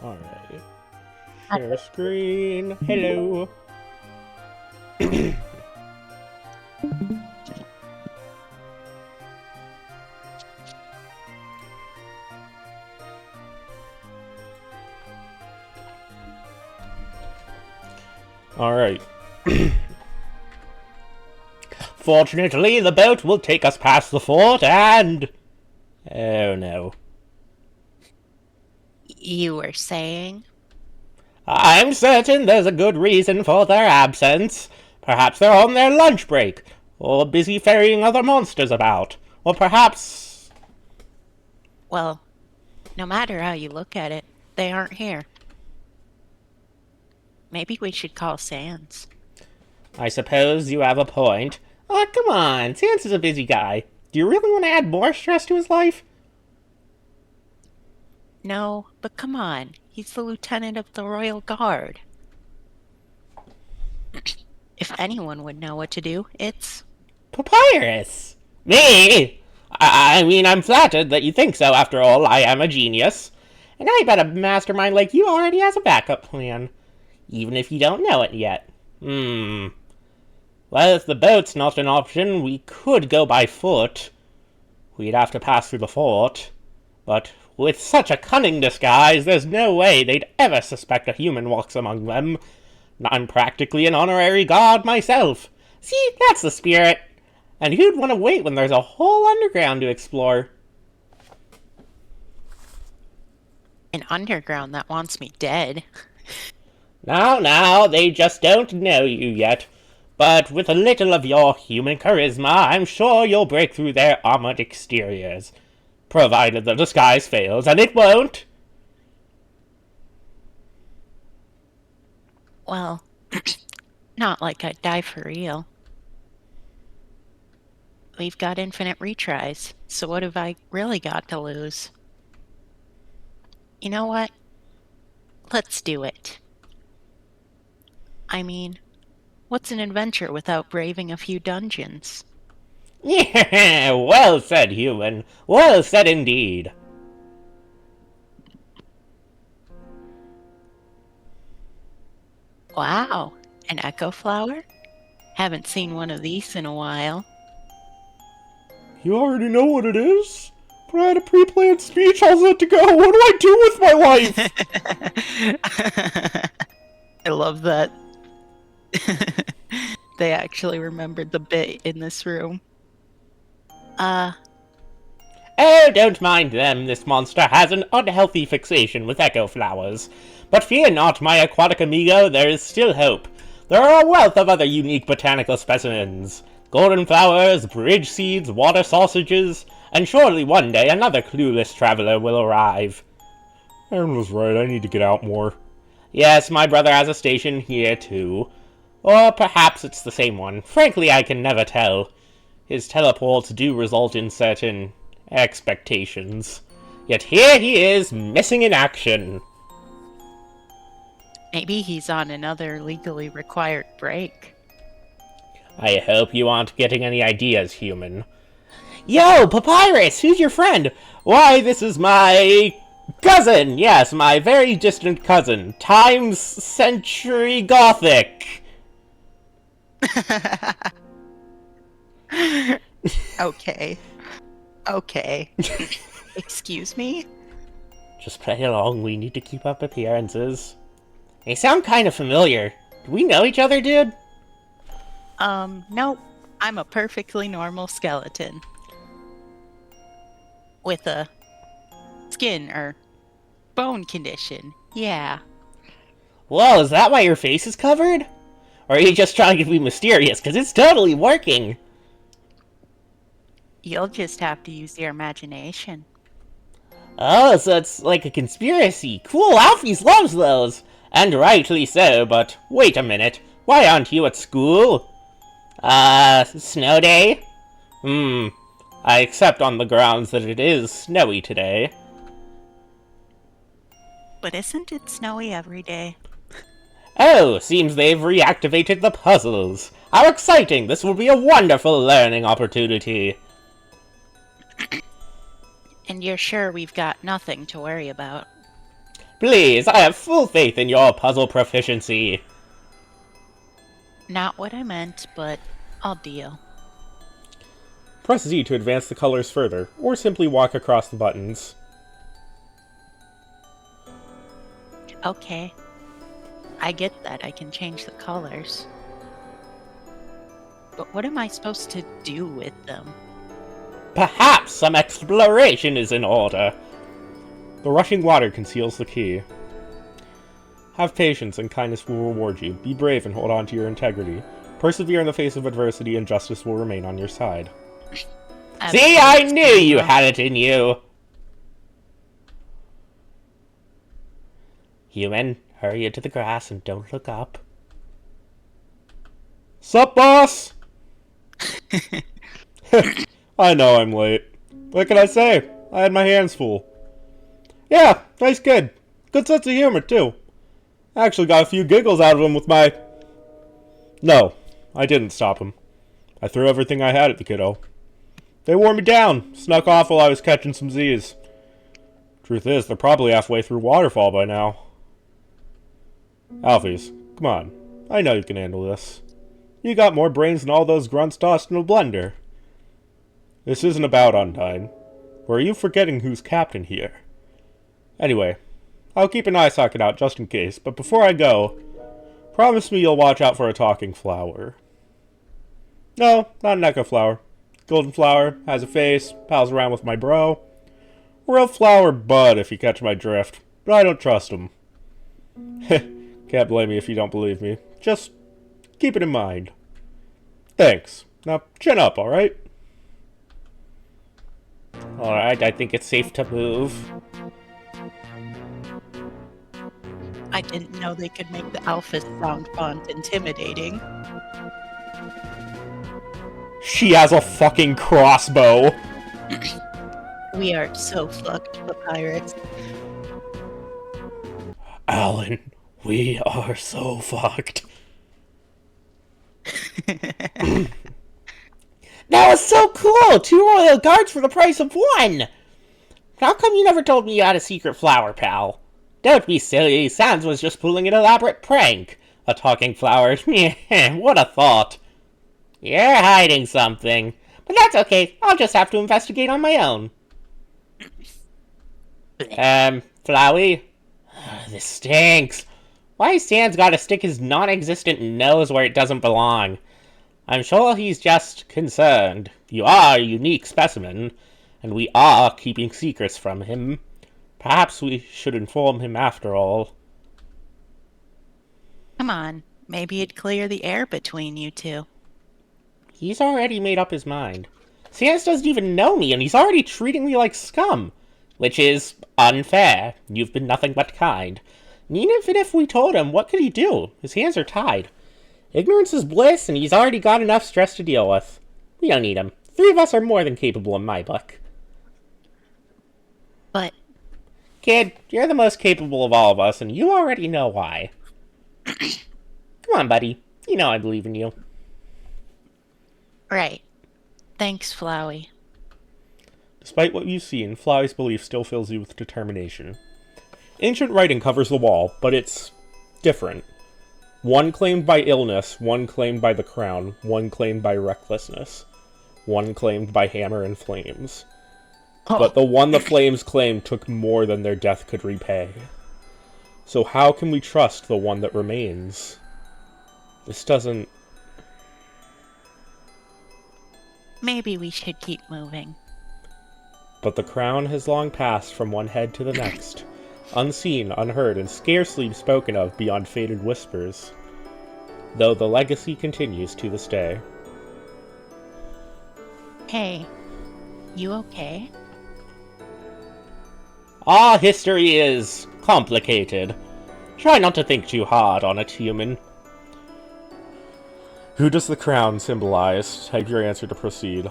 Alright. Share screen. Hello. Alright. Fortunately, the boat will take us past the fort and... Oh no. You were saying? I'm certain there's a good reason for their absence. Perhaps they're on their lunch break, or busy ferrying other monsters about, or perhaps... Well, no matter how you look at it, they aren't here. Maybe we should call Sans. I suppose you have a point. Oh, come on, Sans is a busy guy. Do you really want to add more stress to his life? No, but come on. He's the lieutenant of the Royal Guard. If anyone would know what to do, it's... Papyrus! Me? I mean, I'm flattered that you think so. After all, I am a genius. And I bet a mastermind like you already has a backup plan. Even if you don't know it yet. Well, if the boat's not an option, we could go by foot. We'd have to pass through the fort. But with such a cunning disguise, there's no way they'd ever suspect a human walks among them. I'm practically an honorary guard myself. See, that's the spirit. And who'd want to wait when there's a whole underground to explore? an underground that wants me dead. Now, they just don't know you yet. But with a little of your human charisma, I'm sure you'll break through their armored exteriors. Provided the disguise fails, and it won't. Well, not like I'd die for real. We've got infinite retries, so what have I really got to lose? You know what? Let's do it. I mean, what's an adventure without braving a few dungeons? Yeah, well said, human. Well said indeed. Wow, an echo flower? Haven't seen one of these in a while. You already know what it is? But I had a pre-planned speech all set to go. What do I do with my life? I love that. They actually remembered the bit in this room. Oh, don't mind them. This monster has an unhealthy fixation with echo flowers. But fear not, my aquatic amigo, there is still hope. There are a wealth of other unique botanical specimens. Golden flowers, bridge seeds, water sausages, and surely one day another clueless traveler will arrive. Aaron was right, I need to get out more. Yes, my brother has a station here too. Or perhaps it's the same one. Frankly, I can never tell. His teleports do result in certain expectations. Yet here he is, missing in action. Maybe he's on another legally required break. I hope you aren't getting any ideas, human. Yo, Papyrus, who's your friend? Why, this is my cousin. Yes, my very distant cousin. Times Century Gothic. Okay. Excuse me? Just play along, we need to keep up appearances. They sound kind of familiar. Do we know each other, dude? Nope. I'm a perfectly normal skeleton. With a skin or bone condition. Yeah. Whoa, is that why your face is covered? Or are you just trying to be mysterious? Because it's totally working. You'll just have to use your imagination. Oh, so it's like a conspiracy. Cool, Alfie loves those. And rightly so, but wait a minute. Why aren't you at school? Snow day? I accept on the grounds that it is snowy today. But isn't it snowy every day? Oh, seems they've reactivated the puzzles. How exciting! This will be a wonderful learning opportunity. And you're sure we've got nothing to worry about? Please, I have full faith in your puzzle proficiency. Not what I meant, but I'll deal. Press Z to advance the colors further, or simply walk across the buttons. Okay. I get that I can change the colors. But what am I supposed to do with them? Perhaps some exploration is in order. The rushing water conceals the key. Have patience and kindness will reward you. Be brave and hold on to your integrity. Persevere in the face of adversity and justice will remain on your side. See, I knew you had it in you! Human, hurry into the grass and don't look up. Sup, boss? I know I'm late. What can I say? I had my hands full. Yeah, nice kid. Good sense of humor, too. I actually got a few giggles out of him with my... No, I didn't stop him. I threw everything I had at the kiddo. They wore me down, snuck off while I was catching some Z's. Truth is, they're probably halfway through Waterfall by now. Alphys, come on. I know you can handle this. You got more brains than all those grunts tossed in a blender. This isn't about Undyne. Or are you forgetting who's captain here? Anyway, I'll keep an eye socket out just in case, but before I go, promise me you'll watch out for a talking flower. No, not an echo flower. Golden flower, has a face, pals around with my bro. Real flower bud, if you catch my drift, but I don't trust him. Can't blame me if you don't believe me. Just keep it in mind. Thanks. Now, chin up, alright? Alright, I think it's safe to move. I didn't know they could make the Alphys sound font intimidating. She has a fucking crossbow! We are so fucked, Papyrus. Alan, we are so fucked. That was so cool! 2 royal guards for the price of 1! How come you never told me you had a secret flower, pal? Don't be silly, Sans was just pulling an elaborate prank. A talking flower, what a thought. You're hiding something. But that's okay, I'll just have to investigate on my own. Flowey? This stinks. Why Sans gotta stick his non-existent nose where it doesn't belong? I'm sure he's just concerned. You are a unique specimen, and we are keeping secrets from him. Perhaps we should inform him after all. Come on, maybe it'd clear the air between you two. He's already made up his mind. Sans doesn't even know me, and he's already treating me like scum. Which is unfair. You've been nothing but kind. And even if we told him, what could he do? His hands are tied. Ignorance is bliss, and he's already got enough stress to deal with. We don't need him. 3 of us are more than capable in my book. But... Kid, you're the most capable of all of us, and you already know why. Come on, buddy. You know I believe in you. Right. Thanks, Flowey. Despite what you've seen, Flowey's belief still fills you with determination. Ancient writing covers the wall, but it's different. One claimed by illness, one claimed by the crown, one claimed by recklessness, one claimed by hammer and flames. Oh. But the one the flames claimed took more than their death could repay. So how can we trust the one that remains? This doesn't... Maybe we should keep moving. But the crown has long passed from one head to the next, unseen, unheard, and scarcely spoken of beyond faded whispers, though the legacy continues to this day. Hey, you okay? Our history is complicated. Try not to think too hard on it, human. Who does the crown symbolize? Type your answer to proceed.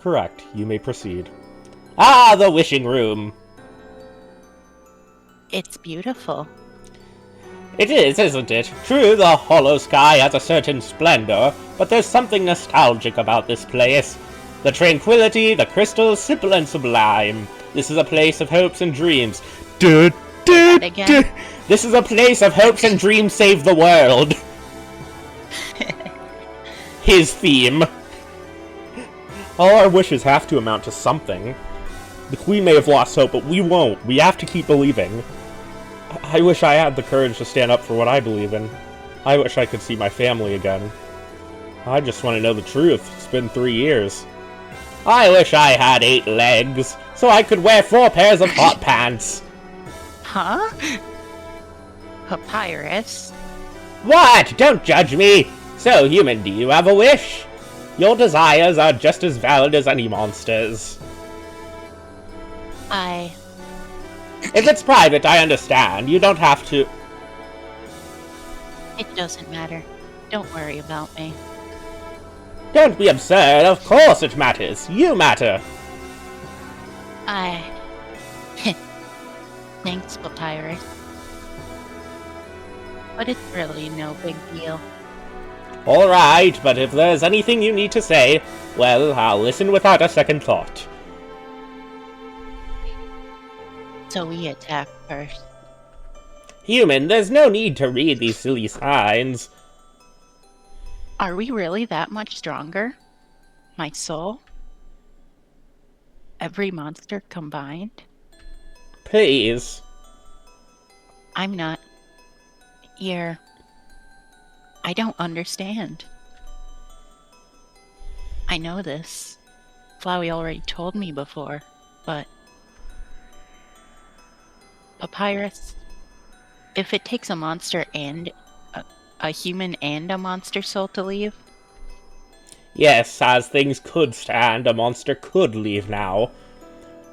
Correct. You may proceed. Ah, the wishing room. It's beautiful. It is, isn't it? True, the hollow sky has a certain splendor, but there's something nostalgic about this place. The tranquility, the crystals, simple and sublime. This is a place of hopes and dreams. Again? This is a place of hopes and dreams save the world. His theme. All our wishes have to amount to something. The Queen may have lost hope, but we won't. We have to keep believing. I wish I had the courage to stand up for what I believe in. I wish I could see my family again. I just want to know the truth. It's been 3 years. I wish I had 8 legs, so I could wear 4 pairs of hot pants. Huh? Papyrus? What? Don't judge me! So, human, do you have a wish? Your desires are just as valid as any monster's. If it's private, I understand. You don't have to... It doesn't matter. Don't worry about me. Don't be absurd. Of course it matters. You matter. Thanks, Papyrus. But it's really no big deal. Alright, but if there's anything you need to say, well, I'll listen without a second thought. So we attack first. Human, there's no need to read these silly signs. Are we really that much stronger? My soul? Every monster combined? Please. I'm not... You're... I don't understand. I know this. Flowey already told me before, but... Papyrus, if it takes a monster and... a human and a monster soul to leave? Yes, as things could stand, a monster could leave now.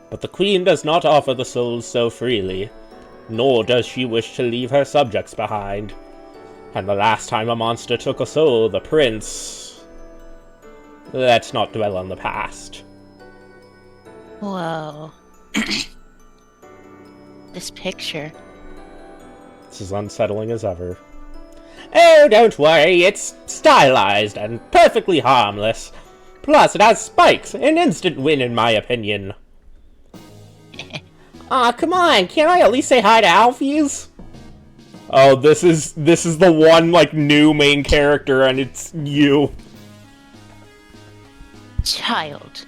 But the Queen does not offer the souls so freely, nor does she wish to leave her subjects behind. And the last time a monster took a soul, the prince... Let's not dwell on the past. Whoa. This picture. It's as unsettling as ever. Oh, don't worry, it's stylized and perfectly harmless. Plus, it has spikes, an instant win in my opinion. Aw, come on, can't I at least say hi to Alfie's? Oh, this is the one, like, new main character, and it's you. Child,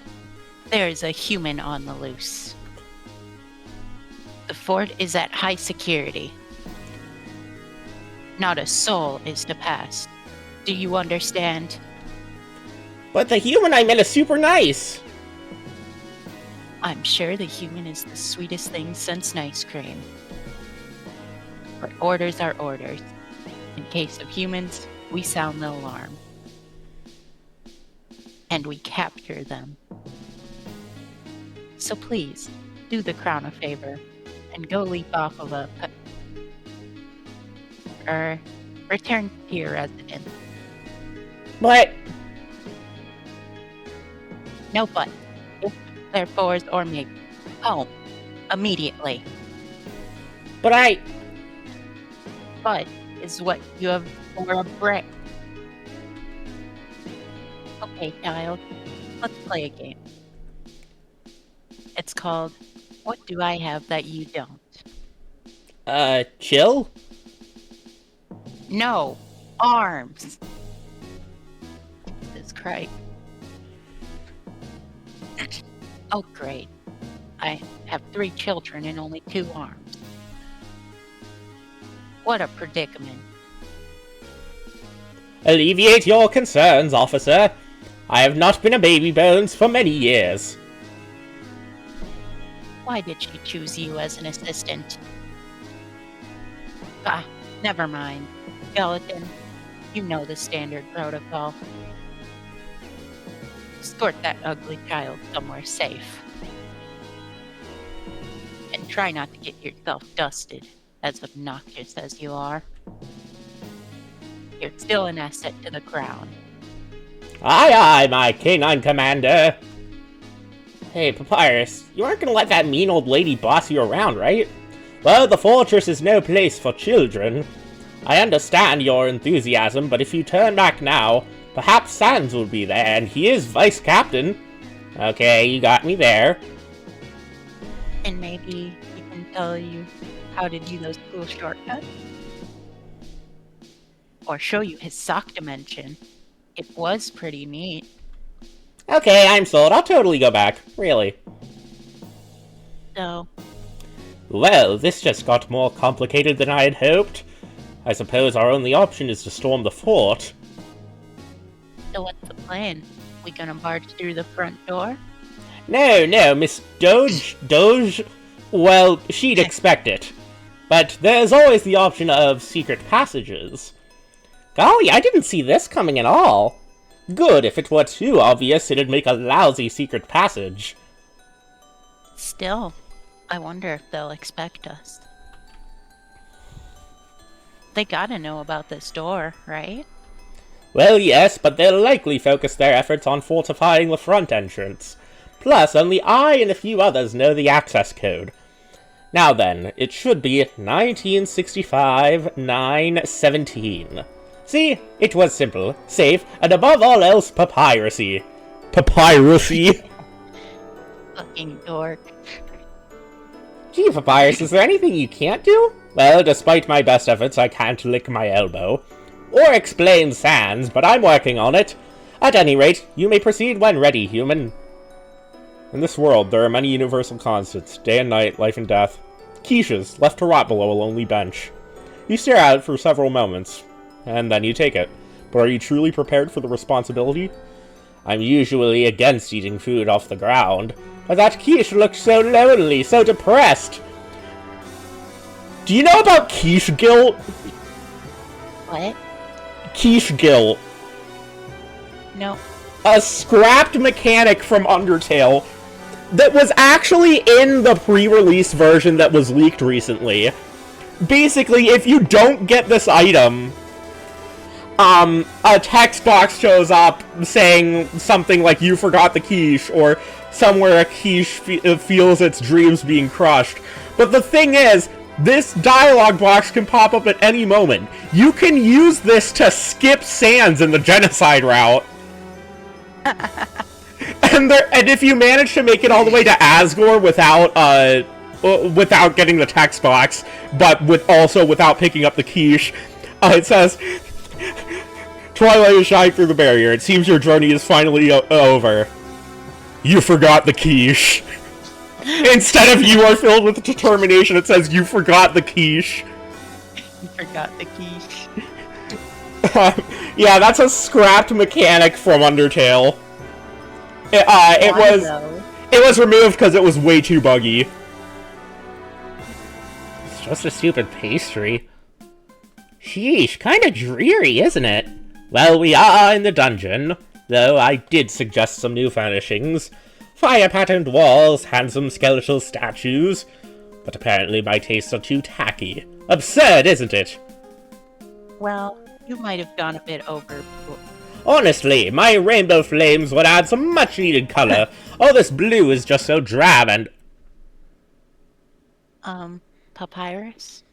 there is a human on the loose. The fort is at high security. Not a soul is to pass. Do you understand? But the human I met is super nice. I'm sure the human is the sweetest thing since ice cream. But orders are orders. In case of humans, we sound the alarm. And we capture them. So please, do the crown a favor, and go leap off of a... return to your residence. But... No but. If therefores or maybe. Home. Immediately. But But is what you have for a brick. Okay, child. Let's play a game. It's called What Do I Have That You Don't? Chill? No. Arms. Jesus Christ. Oh, great. I have 3 children and only 2 arms. What a predicament. Alleviate your concerns, officer. I have not been a baby bones for many years. Why did she choose you as an assistant? Ah, never mind. Skeleton, you know the standard protocol. Escort that ugly child somewhere safe. And try not to get yourself dusted, as obnoxious as you are. You're still an asset to the crown. Aye, aye, my canine commander. Hey, Papyrus, you aren't gonna let that mean old lady boss you around, right? Well, the fortress is no place for children. I understand your enthusiasm, but if you turn back now, perhaps Sans will be there, and he is vice captain. Okay, you got me there. And maybe he can tell you how to do those cool shortcuts. Or show you his sock dimension. It was pretty neat. Okay, I'm sold. I'll totally go back. Really. So, Well, this just got more complicated than I had hoped. I suppose our only option is to storm the fort. so what's the plan? We gonna barge through the front door? No, Miss Doge, well, she'd expect it. But there's always the option of secret passages. Golly, I didn't see this coming at all. Good, if it were too obvious, it'd make a lousy secret passage. Still, I wonder if they'll expect us. They gotta know about this door, right? Well, yes, but they'll likely focus their efforts on fortifying the front entrance. Plus, only I and a few others know the access code. Now then, it should be 1965-917. See, it was simple, safe, and above all else, papyrusy. Papyrusy? Fucking dork. Gee, Papyrus, is there anything you can't do? Well, despite my best efforts, I can't lick my elbow. Or explain Sans, but I'm working on it. At any rate, you may proceed when ready, human. In this world, there are many universal constants, day and night, life and death. Quiches, left to rot below a lonely bench. You stare at it for several moments, and then you take it. But are you truly prepared for the responsibility? I'm usually against eating food off the ground, but that quiche looked so lonely, so depressed. Do you know about quiche guilt? What? Quiche guilt. No. A scrapped mechanic from Undertale that was actually in the pre-release version that was leaked recently. Basically, if you don't get this item, a text box shows up saying something like, "You forgot the quiche," or somewhere a quiche feels its dreams being crushed. But the thing is, this dialogue box can pop up at any moment. You can use this to skip Sans in the genocide route. And if you manage to make it all the way to Asgore without getting the text box, but without picking up the quiche, it says, "Twilight is shining through the barrier. It seems your journey is finally over. You forgot the quiche." Instead of "you are filled with determination," it says "you forgot the quiche." You forgot the quiche. Yeah, that's a scrapped mechanic from Undertale. It was removed because it was way too buggy. It's just a stupid pastry. Sheesh, kinda dreary, isn't it? Well, we are in the dungeon, though I did suggest some new furnishings. Fire-patterned walls, handsome skeletal statues. But apparently my tastes are too tacky. Absurd, isn't it? Well, you might have gone a bit over. Honestly, my rainbow flames would add some much-needed color. All this blue is just so drab and... Papyrus?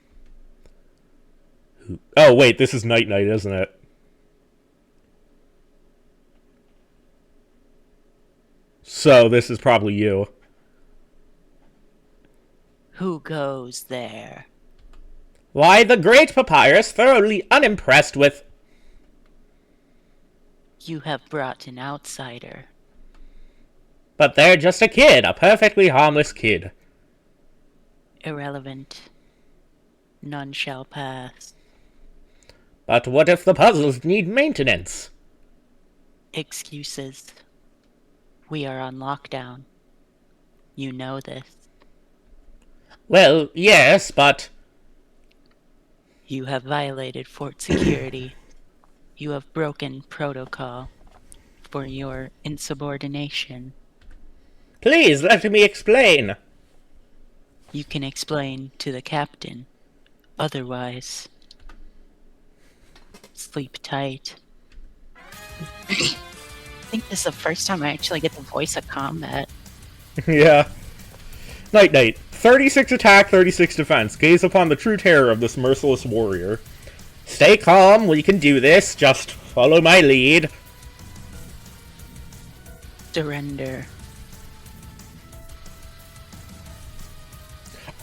Oh, wait, this is Night Night, isn't it? So, this is probably you. Who goes there? Why, the great Papyrus, thoroughly unimpressed with... You have brought an outsider. But they're just a kid, a perfectly harmless kid. Irrelevant. None shall pass. But what if the puzzles need maintenance? Excuses. We are on lockdown. You know this. Well, yes, but... You have violated fort security. You have broken protocol. for your insubordination. Please, let me explain. You can explain to the captain. Otherwise, sleep tight. I think this is the first time I actually get to voice a combat. Yeah. Night Knight. 36 attack, 36 defense. Gaze upon the true terror of this merciless warrior. Stay calm, we can do this. Just follow my lead. Surrender.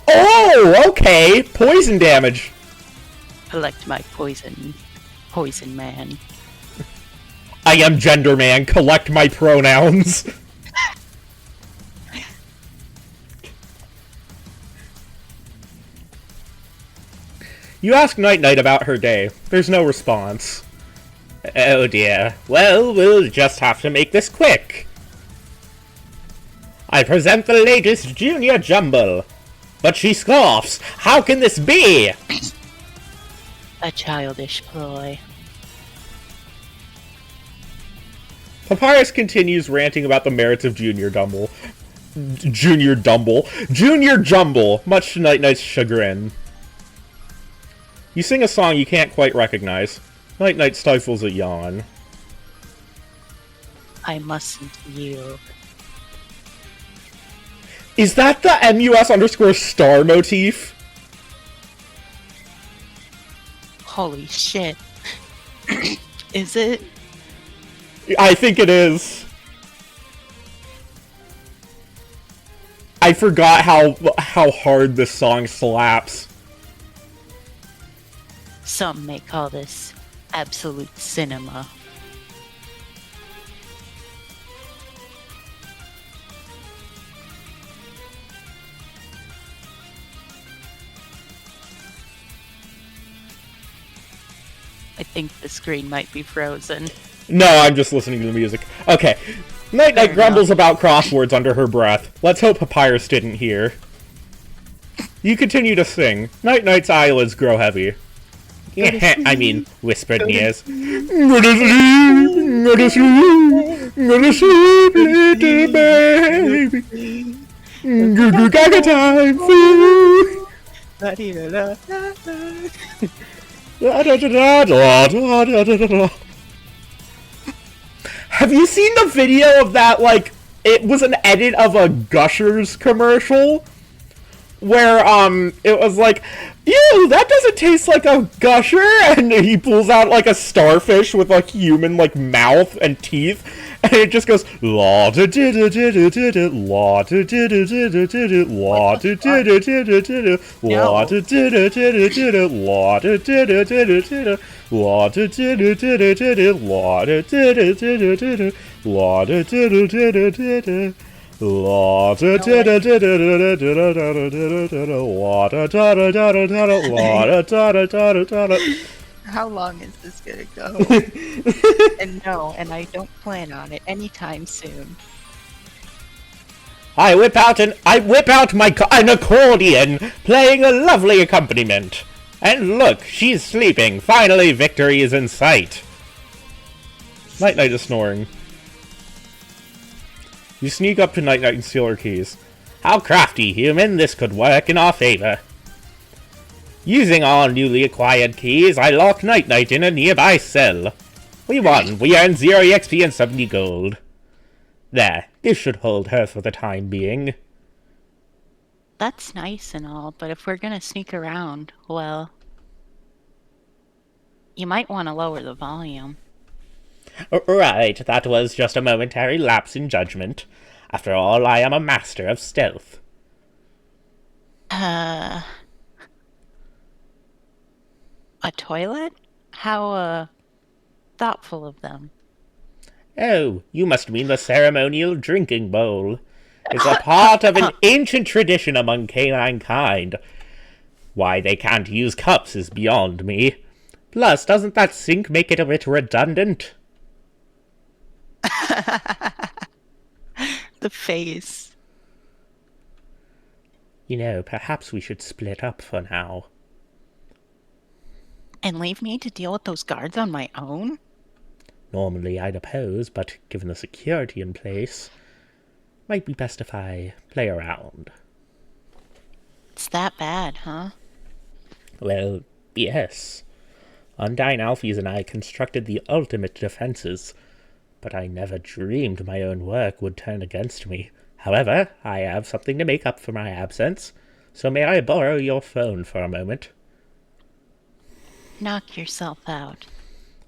Oh, okay. Poison damage. Collect my poison. Poison man. I am Gender Man. Collect my pronouns. You ask Night Knight about her day. There's no response. Oh dear. Well, we'll just have to make this quick. I present the latest Junior Jumble. But she scoffs. How can this be? A childish ploy. Papyrus continues ranting about the merits of Junior Jumble, much to Night Knight's chagrin. You sing a song you can't quite recognize. Night Knight stifles a yawn. I mustn't yield. Is that the MUS_star motif? Holy shit. Is it? I think it is. I forgot how hard this song slaps. Some may call this absolute cinema. I think the screen might be frozen. No, I'm just listening to the music. Okay. Night Knight grumbles about crosswords under her breath. Let's hope Papyrus didn't hear. You continue to sing. Night Knight's eyelids grow heavy. I mean, whispered Nias. Go to sleep, little baby. Gaga time, fool. Have you seen the video of that, like, it was an edit of a Gushers commercial? Where, it was like, ew, that doesn't taste like a Gusher, and he pulls out, like, a starfish with, like, human, like, mouth and teeth, and it just goes, la da da da da da da da, la da da da da da da da, la da da da da da da da, la da da da da da da da, la da da da da da da da, la da da da da da da da, la da da da da da da da, la da da da da da da da. La da da da da da da da da da da la da da da da da da la da da da da da da. How long is this gonna go? And no, and I don't plan on it anytime soon. I whip out an accordion, playing a lovely accompaniment. And look, she's sleeping. Finally, victory is in sight. Night Knight is snoring. You sneak up to Night Knight and steal her keys. How crafty, human. This could work in our favor. Using our newly acquired keys, I lock Night Knight in a nearby cell. We won. We earned 0 EXP and 70 gold. There. This should hold her for the time being. That's nice and all, but if we're gonna sneak around, well, you might want to lower the volume. Right, that was just a momentary lapse in judgment. After all, I am a master of stealth. A toilet? How, thoughtful of them. Oh, you must mean the ceremonial drinking bowl. It's a part of an ancient tradition among canine kind. Why they can't use cups is beyond me. Plus, doesn't that sink make it a bit redundant? The face. You know, perhaps we should split up for now. And leave me to deal with those guards on my own? Normally I'd oppose, but given the security in place, might be best if I play around. It's that bad, huh? Well, yes. Undyne Alphys and I constructed the ultimate defenses, but I never dreamed my own work would turn against me. However, I have something to make up for my absence, so may I borrow your phone for a moment? Knock yourself out.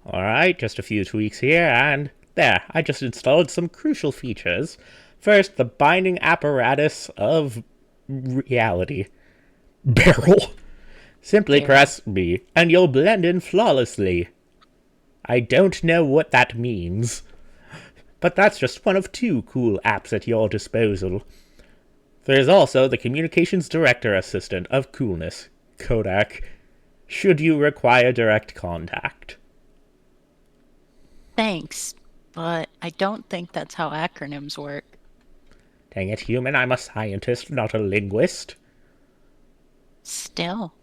Alright, just a few tweaks here, and there, I just installed some crucial features. First, the binding apparatus of reality. Barrel. Simply press B, and you'll blend in flawlessly. I don't know what that means, but that's just one of 2 cool apps at your disposal. There's also the Communications Director Assistant of Coolness, Kodak, should you require direct contact. Thanks, but I don't think that's how acronyms work. Dang it, human, I'm a scientist, not a linguist. Still,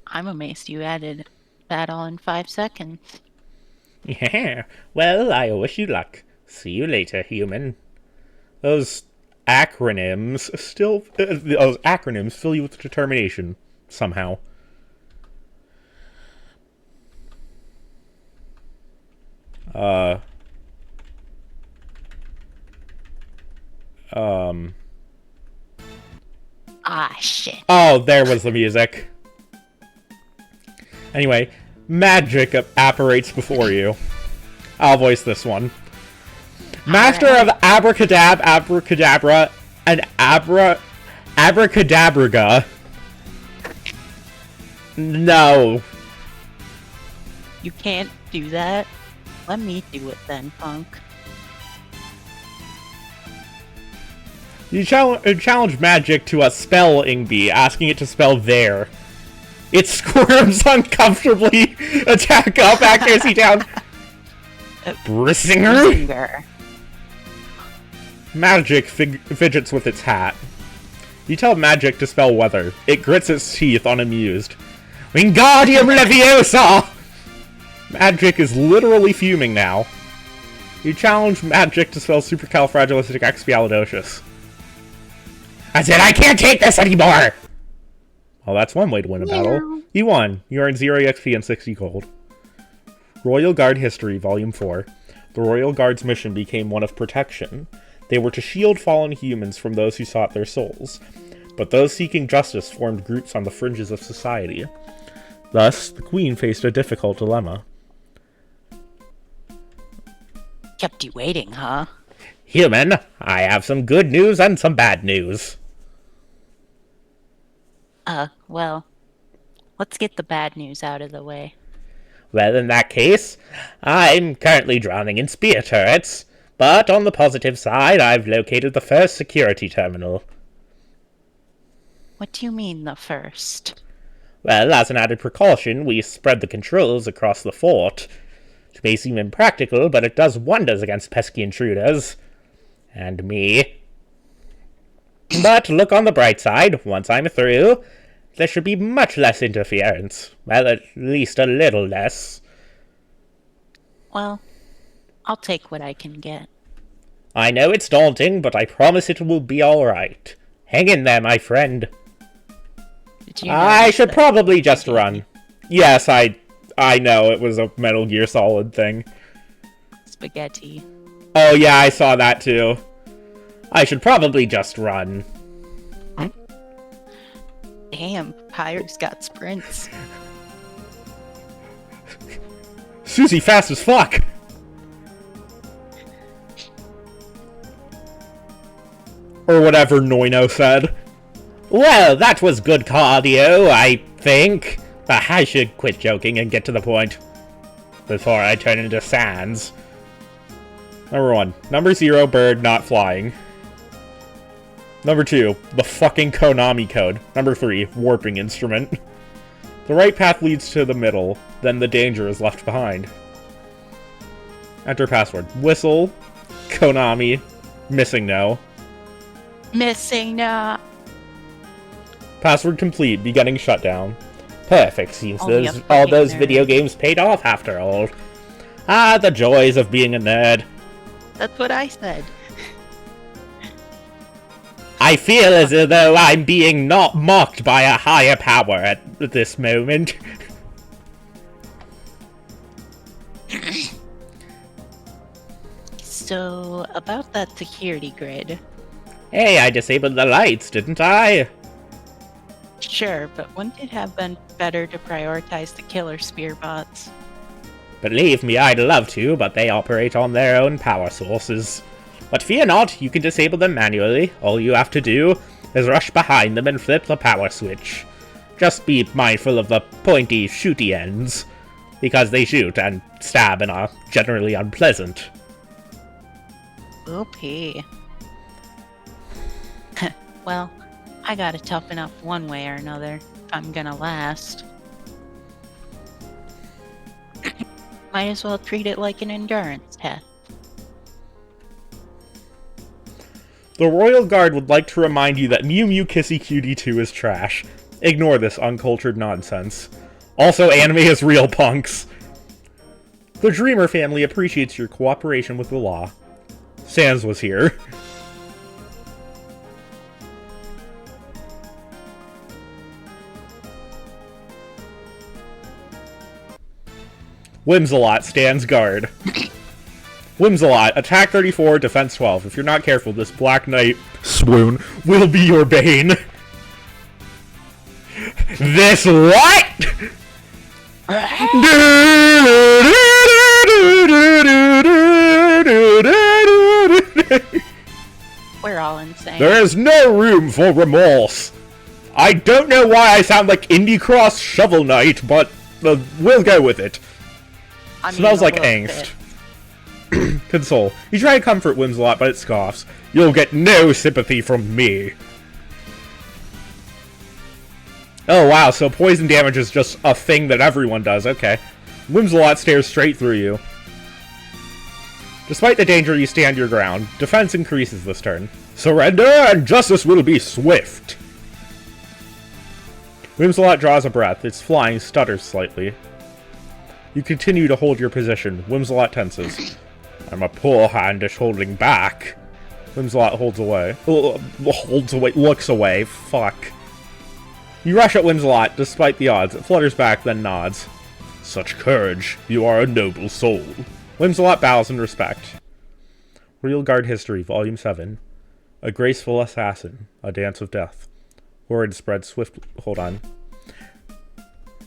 I'm amazed you added that all in 5 seconds. Yeah, well, I wish you luck. See you later, human. Those acronyms fill you with determination, somehow. Ah, shit. Oh, there was the music. Anyway, magic apparates before you. I'll voice this one. Master of Abracadabra, and Abracadabraga. No. You can't do that? Let me do it then, punk. You challenge magic to a spelling bee, asking it to spell there. It squirms uncomfortably. Attack up, accuracy down. Brissinger? Magic fidgets with its hat. You tell Magic to spell weather. It grits its teeth, unamused. Wingardium Leviosa! Magic is literally fuming now. You challenge Magic to spell supercalifragilisticexpialidocious. I said, I can't take this anymore! Well, that's one way to win a battle. You won. You earned 0 EXP and 60 gold. Royal Guard History, Volume 4. The Royal Guard's mission became one of protection. They were to shield fallen humans from those who sought their souls. But those seeking justice formed groups on the fringes of society. Thus, the Queen faced a difficult dilemma. Kept you waiting, huh? Human, I have some good news and some bad news. Well, let's get the bad news out of the way. Well, in that case, I'm currently drowning in spear turrets, but on the positive side, I've located the first security terminal. What do you mean, the first? Well, as an added precaution, we spread the controls across the fort. It may seem impractical, but it does wonders against pesky intruders. And me. But look on the bright side, once I'm through, there should be much less interference. Well, at least a little less. Well, I'll take what I can get. I know it's daunting, but I promise it will be alright. Hang in there, my friend. I should probably just run. Yes, I know, it was a Metal Gear Solid thing. Spaghetti. Oh yeah, I saw that too. I should probably just run. Damn, Pyre's got sprints. Susie fast as fuck! Or whatever Noino said. Well, that was good cardio, I think. But I should quit joking and get to the point. Before I turn into Sans. Number 1. Number 0, bird not flying. Number 2, the fucking Konami code. Number 3, warping instrument. The right path leads to the middle, then the danger is left behind. Enter password. Whistle, Konami, missing no. Missing no. Password complete, beginning shutdown. Perfect, seems Only all those nerd. video games paid off after all. Ah, the joys of being a nerd. That's what I said. I feel as though I'm being not mocked by a higher power at this moment. So, about that security grid. Hey, I disabled the lights, didn't I? Sure, but wouldn't it have been better to prioritize the killer spear bots? Believe me, I'd love to, but they operate on their own power sources. But fear not, you can disable them manually. All you have to do is rush behind them and flip the power switch. Just be mindful of the pointy, shooty ends, because they shoot and stab and are generally unpleasant. Okay. Well, I gotta toughen up one way or another if I'm gonna last. Might as well treat it like an endurance test. The Royal Guard would like to remind you that Mew Mew Kissy Cutie 2 is trash. Ignore this uncultured nonsense. Also, anime is real, punks. The Dreamer family appreciates your cooperation with the law. Sans was here. Whimsalot stands guard. Whimsalot, attack 34, defense 12. If you're not careful, this Black Knight swoon will be your bane. This what? We're all insane. There is no room for remorse. I don't know why I sound like Indie Cross Shovel Knight, but we'll go with it. I mean, Smells a like little angst. bit. Console. You try to comfort Whimsalot, but it scoffs. You'll get no sympathy from me. Oh wow, so poison damage is just a thing that everyone does, okay. Whimsalot stares straight through you. Despite the danger, you stand your ground. Defense increases this turn. Surrender, and justice will be swift. Whimsalot draws a breath. Its flying stutters slightly. You continue to hold your position. Whimsalot tenses. I'm a poor hand at holding back. Whimsalot holds away. Looks away. Fuck. You rush at Whimsalot, despite the odds. It flutters back, then nods. Such courage. You are a noble soul. Whimsalot bows in respect. Royal Guard History, Volume 7. A graceful assassin. A dance of death. Word spread swiftly. Hold on.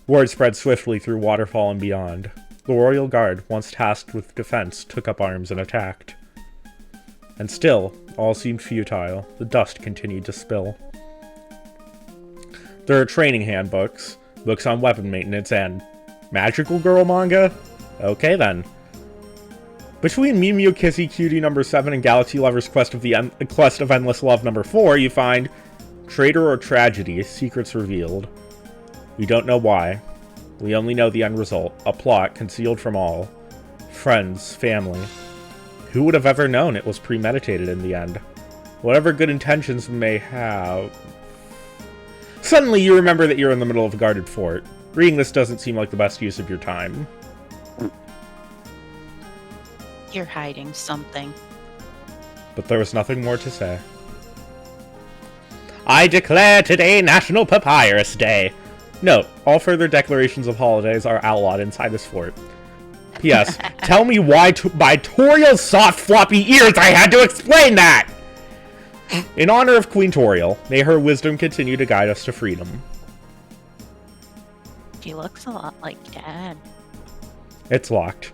Word spread swiftly through Waterfall and beyond. The Royal Guard, once tasked with defense, took up arms and attacked. And still, all seemed futile. The dust continued to spill. There are training handbooks, books on weapon maintenance, and magical girl manga? Okay then. Between Mew Mew Kissy Cutie number 7 and Galaxy Lover's Quest of Endless Love number 4, you find Traitor or Tragedy, Secrets Revealed. We don't know why. We only know the end result. A plot concealed from all. Friends, family. Who would have ever known it was premeditated in the end? Whatever good intentions may have... Suddenly you remember that you're in the middle of a guarded fort. Reading this doesn't seem like the best use of your time. You're hiding something. But there was nothing more to say. I declare today National Papyrus Day. Note, all further declarations of holidays are outlawed inside this fort. P.S. Tell me why by Toriel's soft floppy ears I had to explain that! In honor of Queen Toriel, may her wisdom continue to guide us to freedom. She looks a lot like Dad. It's locked.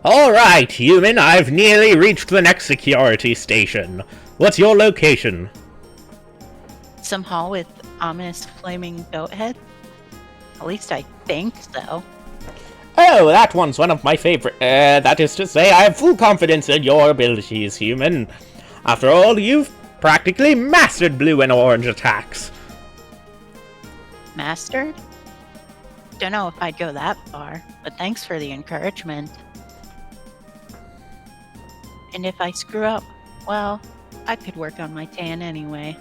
Alright, human, I've nearly reached the next security station. What's your location? Some hall with ominous flaming goat head? At least I think so. Oh, that one's one of my favorite. That is to say, I have full confidence in your abilities, human. After all, you've practically mastered blue and orange attacks. Mastered? Don't know if I'd go that far, but thanks for the encouragement. And if I screw up, well, I could work on my tan anyway.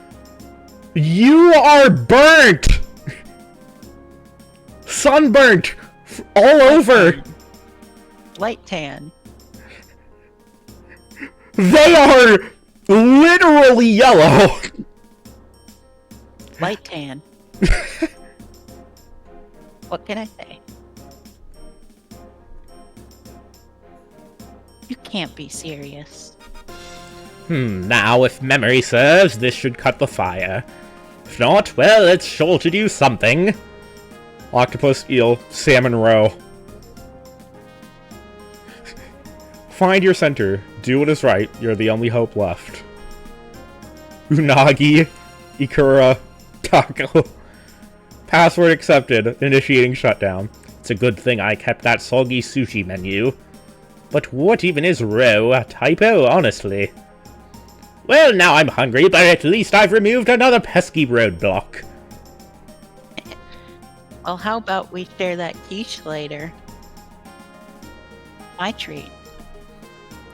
You are burnt! Sunburnt! All over! Light tan. They are literally yellow! Light tan. What can I say? You can't be serious. Now, if memory serves, this should cut the fire. If not, well, it's sure to do something. Octopus, eel, salmon roe. Find your center. Do what is right. You're the only hope left. Unagi, Ikura, taco. Password accepted. Initiating shutdown. It's a good thing I kept that soggy sushi menu. But what even is roe? A typo, honestly. Well, now I'm hungry, but at least I've removed another pesky roadblock. Well, how about we share that quiche later? My treat.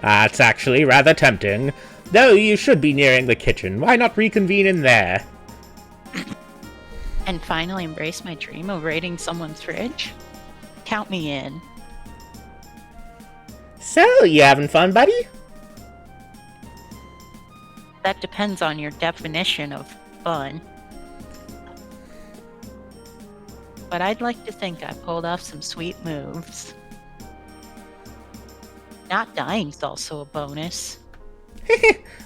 That's actually rather tempting. Though you should be nearing the kitchen. Why not reconvene in there? And finally embrace my dream of raiding someone's fridge? Count me in. So, you having fun, buddy? That depends on your definition of fun. But I'd like to think I pulled off some sweet moves. Not dying's also a bonus.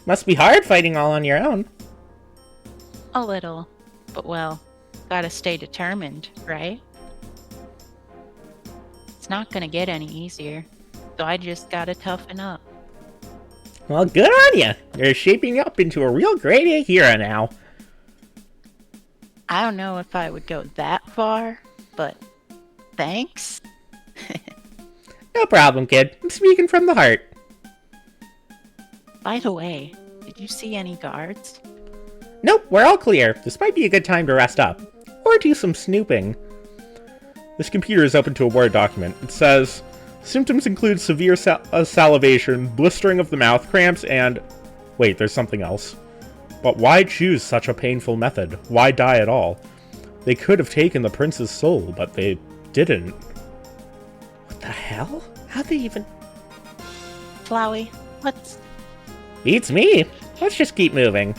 Must be hard fighting all on your own. A little. But well, gotta stay determined, right? It's not gonna get any easier. So I just gotta toughen up. Well, good on you. You're shaping up into a real grade A hero now. I don't know if I would go that far, but thanks. No problem, kid. I'm speaking from the heart. By the way, did you see any guards? Nope, we're all clear. This might be a good time to rest up. Or do some snooping. This computer is open to a Word document. It says, symptoms include severe salivation, blistering of the mouth, cramps, and... Wait, there's something else. But why choose such a painful method? Why die at all? They could have taken the prince's soul, but they didn't. What the hell? How'd they even... Flowey, let's... Beats me. Let's just keep moving.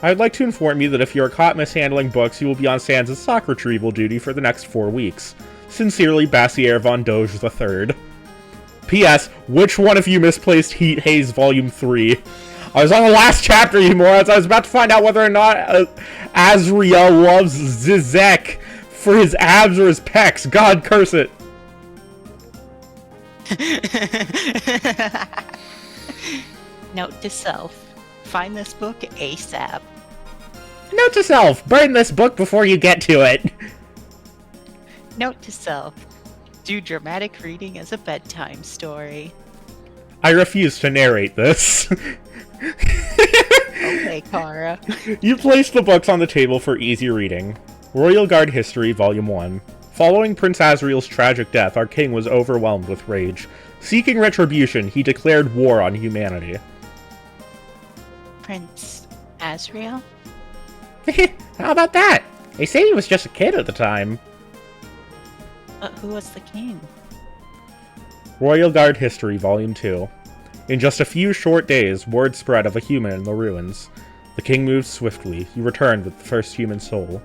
I'd like to inform you that if you are caught mishandling books, you will be on Sans' sock retrieval duty for the next 4 weeks. Sincerely, Bassier von Doge III. P.S. Which one of you misplaced Heat Haze Volume 3? I was on the last chapter, you morons. I was about to find out whether or not Azriel loves Zizek for his abs or his pecs. God curse it. Note to self. Find this book ASAP. Note to self. Burn this book before you get to it. Note to self. Do dramatic reading as a bedtime story. I refuse to narrate this. Okay, Kara. You place the books on the table for easy reading. Royal Guard History, Volume 1. Following Prince Azriel's tragic death, our king was overwhelmed with rage. Seeking retribution, he declared war on humanity. Prince Azriel? How about that? They say he was just a kid at the time. But who was the king? Royal Guard History, Volume 2. In just a few short days, word spread of a human in the ruins. The king moved swiftly. He returned with the first human soul.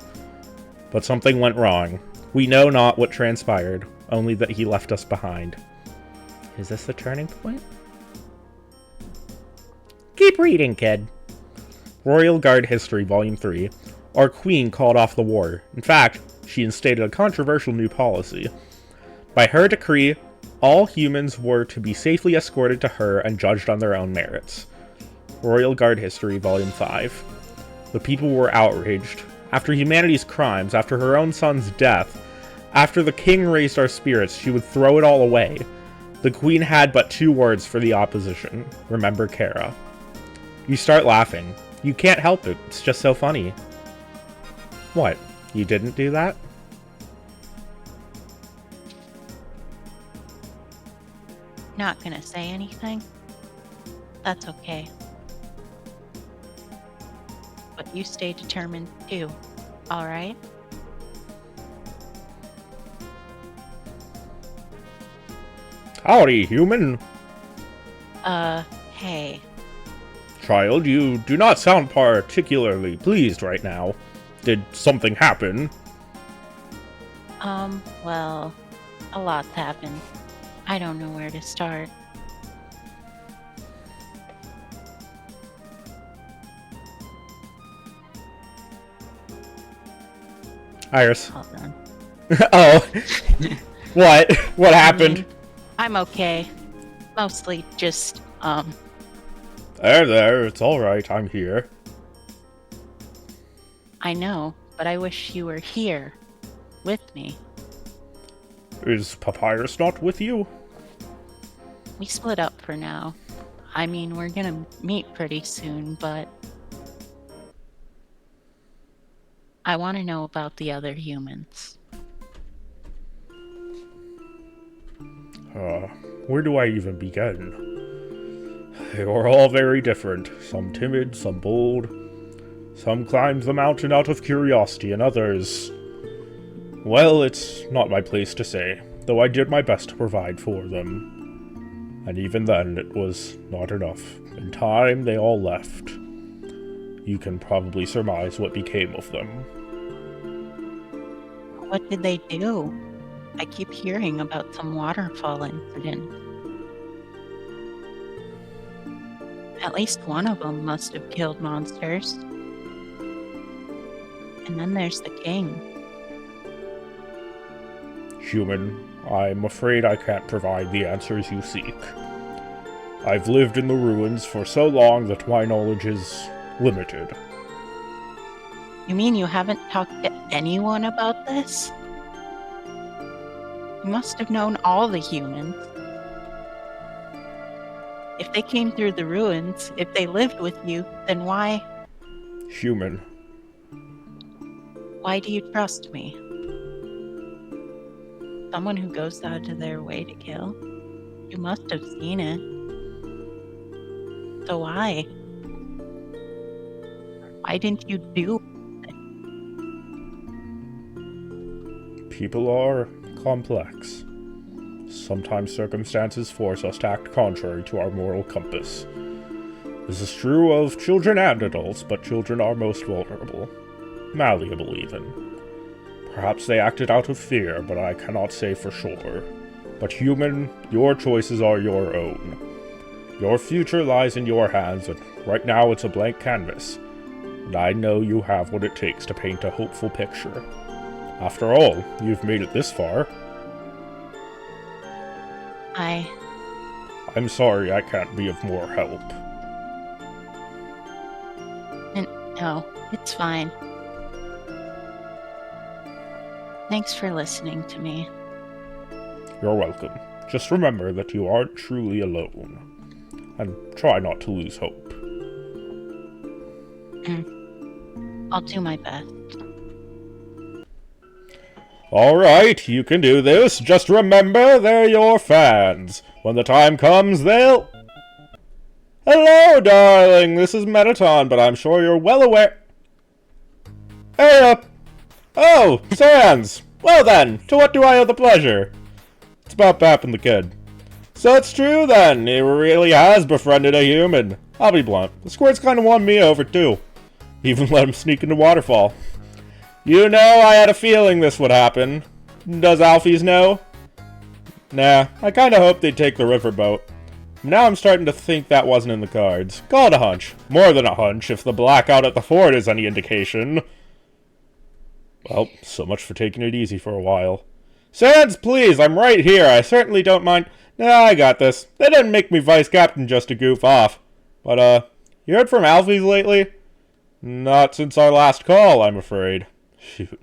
But something went wrong. We know not what transpired, only that he left us behind. Is this the turning point? Keep reading, kid. Royal Guard History, Volume 3. Our queen called off the war. In fact, she instated a controversial new policy. By her decree, all humans were to be safely escorted to her and judged on their own merits. Royal Guard History, Volume 5. The people were outraged. After humanity's crimes, after her own son's death, after the king raised our spirits, she would throw it all away. The queen had but 2 words for the opposition. Remember Kara. You start laughing. You can't help it. It's just so funny. What? You didn't do that? Not gonna say anything? That's okay. But you stay determined too, alright? Howdy, human. Hey. Child, you do not sound particularly pleased right now. Did something happen? Well, a lot's happened. I don't know where to start. Iris. Hold on. Oh. What? What happened? I'm okay. Mostly just, There, it's alright, I'm here. I know, but I wish you were here with me. Is Papyrus not with you? We split up for now. I mean, we're gonna meet pretty soon, but I want to know about the other humans. Where do I even begin? They were all very different. Some timid, some bold. Some climbed the mountain out of curiosity, and others... Well, it's not my place to say, though I did my best to provide for them. And even then, it was not enough. In time, they all left. You can probably surmise what became of them. What did they do? I keep hearing about some waterfall incident. At least one of them must have killed monsters. And then there's the king. Human, I'm afraid I can't provide the answers you seek. I've lived in the ruins for so long that my knowledge is limited. You mean you haven't talked to anyone about this? You must have known all the humans. If they came through the ruins, if they lived with you, then why Human, do you trust me? Someone who goes out of their way to kill? You must have seen it. So why? Why didn't you do it? people are complex. Sometimes circumstances force us to act contrary to our moral compass. This is true of children and adults, but children are most vulnerable. Malleable, even. Perhaps they acted out of fear, but I cannot say for sure. But human, your choices are your own. Your future lies in your hands, and right now it's a blank canvas. And I know you have what it takes to paint a hopeful picture. After all, you've made it this far. I'm sorry I can't be of more help. No, it's fine. Thanks for listening to me. You're welcome. Just remember that you aren't truly alone. And try not to lose hope. I'll do my best. Alright, you can do this. Just remember, they're your fans. When the time comes, they'll... Hello, darling. This is Metaton, but I'm sure you're well aware... Hey, Oh, Sans! Well then, to what do I owe the pleasure? It's about Bap and the kid. So it's true then, he really has befriended a human. I'll be blunt, the squirts kinda won me over too. Even let him sneak into Waterfall. You know I had a feeling this would happen. Does Alfie's know? Nah, I kinda hoped they'd take the riverboat. Now I'm starting to think that wasn't in the cards. Call it a hunch. More than a hunch, if the blackout at the fort is any indication. Well, so much for taking it easy for a while. Sans, please, I'm right here. I certainly don't mind. Nah, I got this. They didn't make me vice captain just to goof off. But, you heard from Alfie's lately? Not since our last call, I'm afraid. Shoot.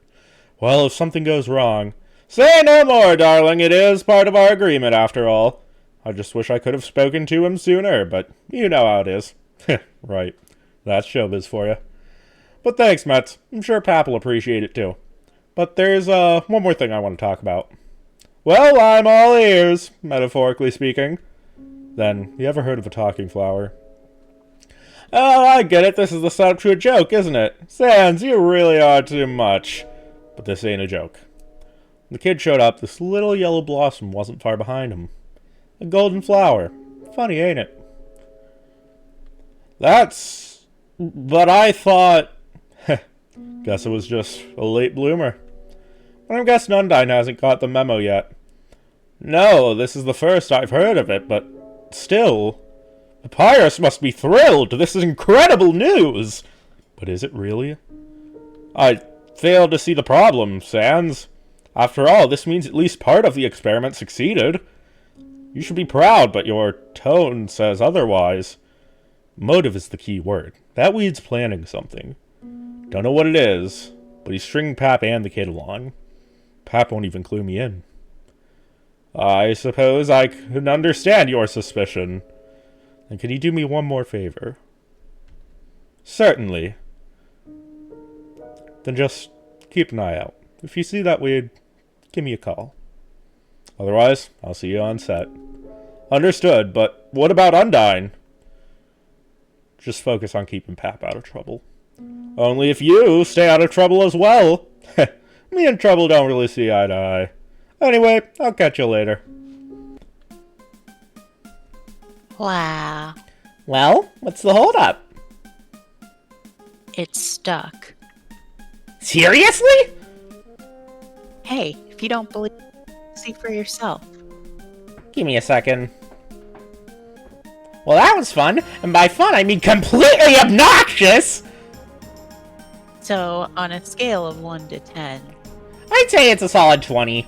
Well, if something goes wrong... Say no more, darling. It is part of our agreement, after all. I just wish I could have spoken to him sooner, but you know how it is. Right. That's showbiz for you. But thanks, Mets. I'm sure Pap will appreciate it, too. But there's, one more thing I want to talk about. Well, I'm all ears, metaphorically speaking. Then, you ever heard of a talking flower? Oh, I get it. This is the setup to a joke, isn't it? Sans, you really are too much. But this ain't a joke. When the kid showed up, this little yellow blossom wasn't far behind him. A golden flower. Funny, ain't it? But I thought... Guess it was just a late bloomer. But I'm guessing Undyne hasn't got the memo yet. No, this is the first I've heard of it, but still... Aquarius must be thrilled! This is incredible news! But is it really? I failed to see the problem, Sans. After all, this means at least part of the experiment succeeded. You should be proud, but your tone says otherwise. Motive is the key word. That weed's planning something. Don't know what it is, but he's stringing Pap and the kid along. Pap won't even clue me in. I suppose I can understand your suspicion. And can you do me one more favor? Certainly. Then just keep an eye out. If you see that weed, give me a call. Otherwise, I'll see you on set. Understood, but what about Undyne? Just focus on keeping Pap out of trouble. Only if you stay out of trouble as well. Me and Trouble don't really see eye to eye. Anyway, I'll catch you later. Wow. Well, what's the holdup? It's stuck. Seriously? Hey, if you don't believe, see for yourself. Give me a second. Well, that was fun, and by fun I mean completely obnoxious! So, on a scale of 1 to 10, I'd say it's a solid 20.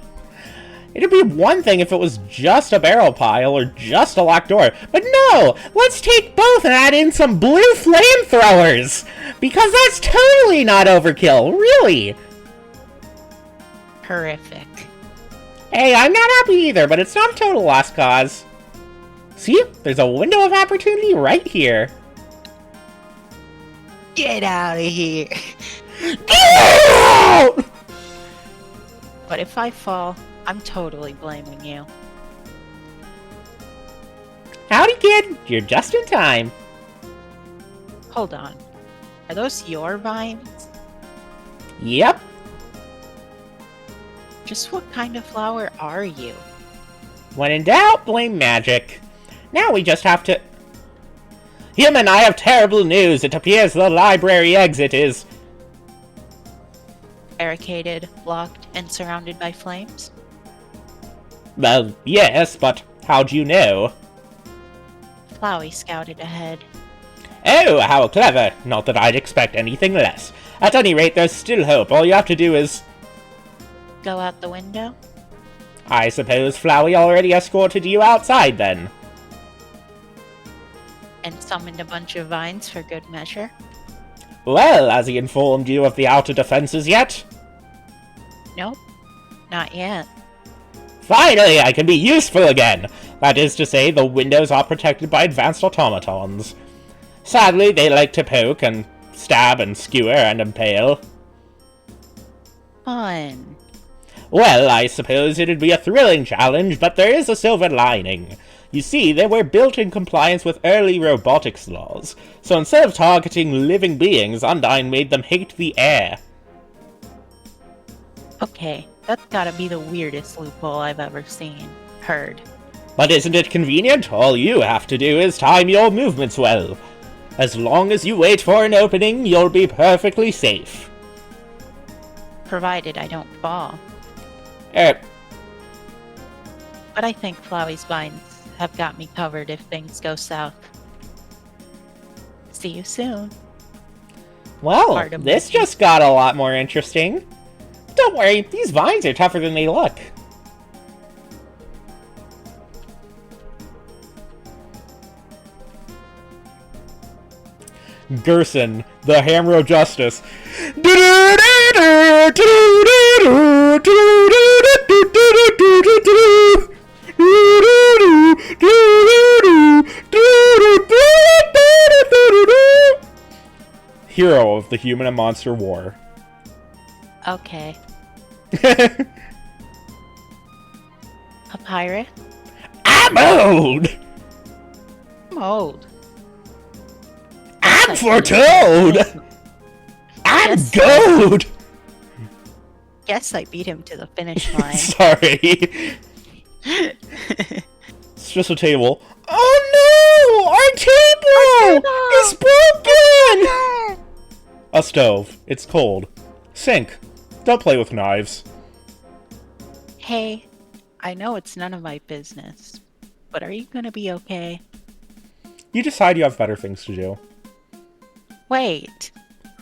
It'd be one thing if it was just a barrel pile or just a locked door, but no! Let's take both and add in some blue flamethrowers! Because that's totally not overkill, really! horrific. Hey, I'm not happy either, but it's not a total lost cause. See? There's a window of opportunity right here. Get out of here! Get out! But if I fall, I'm totally blaming you. Howdy, kid. You're just in time. Hold on. Are those your vines? Yep. Just what kind of flower are you? When in doubt, blame magic. Now we just have to... Human, I have terrible news. It appears the library exit is... Barricaded, blocked, and surrounded by flames? Well, yes, but how'd you know? Flowey scouted ahead. Oh, how clever. Not that I'd expect anything less. At any rate, there's still hope. All you have to do is... Go out the window? I suppose Flowey already escorted you outside, then. And summoned a bunch of vines for good measure? Well, has he informed you of the outer defenses yet? Nope. Not yet. Finally, I can be useful again! That is to say, the windows are protected by advanced automatons. Sadly, they like to poke and stab and skewer and impale. Fun. Well, I suppose it'd be a thrilling challenge, but there is a silver lining. You see, they were built in compliance with early robotics laws, so instead of targeting living beings, Undyne made them hate the air. Okay, that's gotta be the weirdest loophole I've ever seen. Heard. But isn't it convenient? All you have to do is time your movements well. As long as you wait for an opening, you'll be perfectly safe. Provided I don't fall. Er, But I think Flowey's vines have got me covered if things go south. See you soon. well, Pardon this me. just got a lot more interesting. Don't worry, these vines are tougher than they look. Gerson, the Hammer of Justice. Hero of the Human and Monster War. Okay. Papyrus? I'm old! I'm old. I'm foretold! I'm Yes. gold! Guess I beat him to the finish line. Sorry. It's just a table. Oh no! Our table! It's broken! A stove. It's cold. Sink. Don't play with knives. Hey, I know it's none of my business, but are you gonna be okay? You decide you have better things to do. Wait.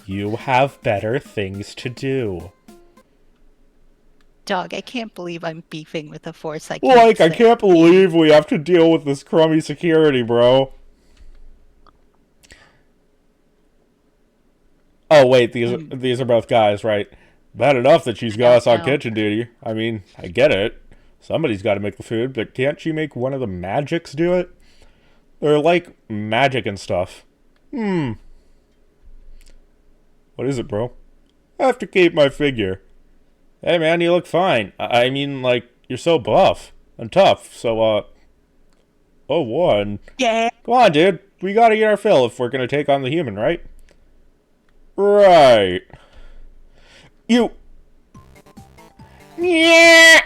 You have better things to do. Dog, I can't believe I'm beefing with a force I can't Like, I say. can't believe we have to deal with this crummy security, bro. Oh, wait, these are both guys, right? Bad enough that she's got us on kitchen duty. I mean, I get it. Somebody's got to make the food, but can't she make one of the magics do it? They're like magic and stuff. What is it, bro? I have to keep my figure. Hey, man, you look fine. I mean, like, you're so buff and tough, so, Oh, one. Yeah. Come on, dude. We gotta get our fill if we're gonna take on the human, right? Right. You... Yeah.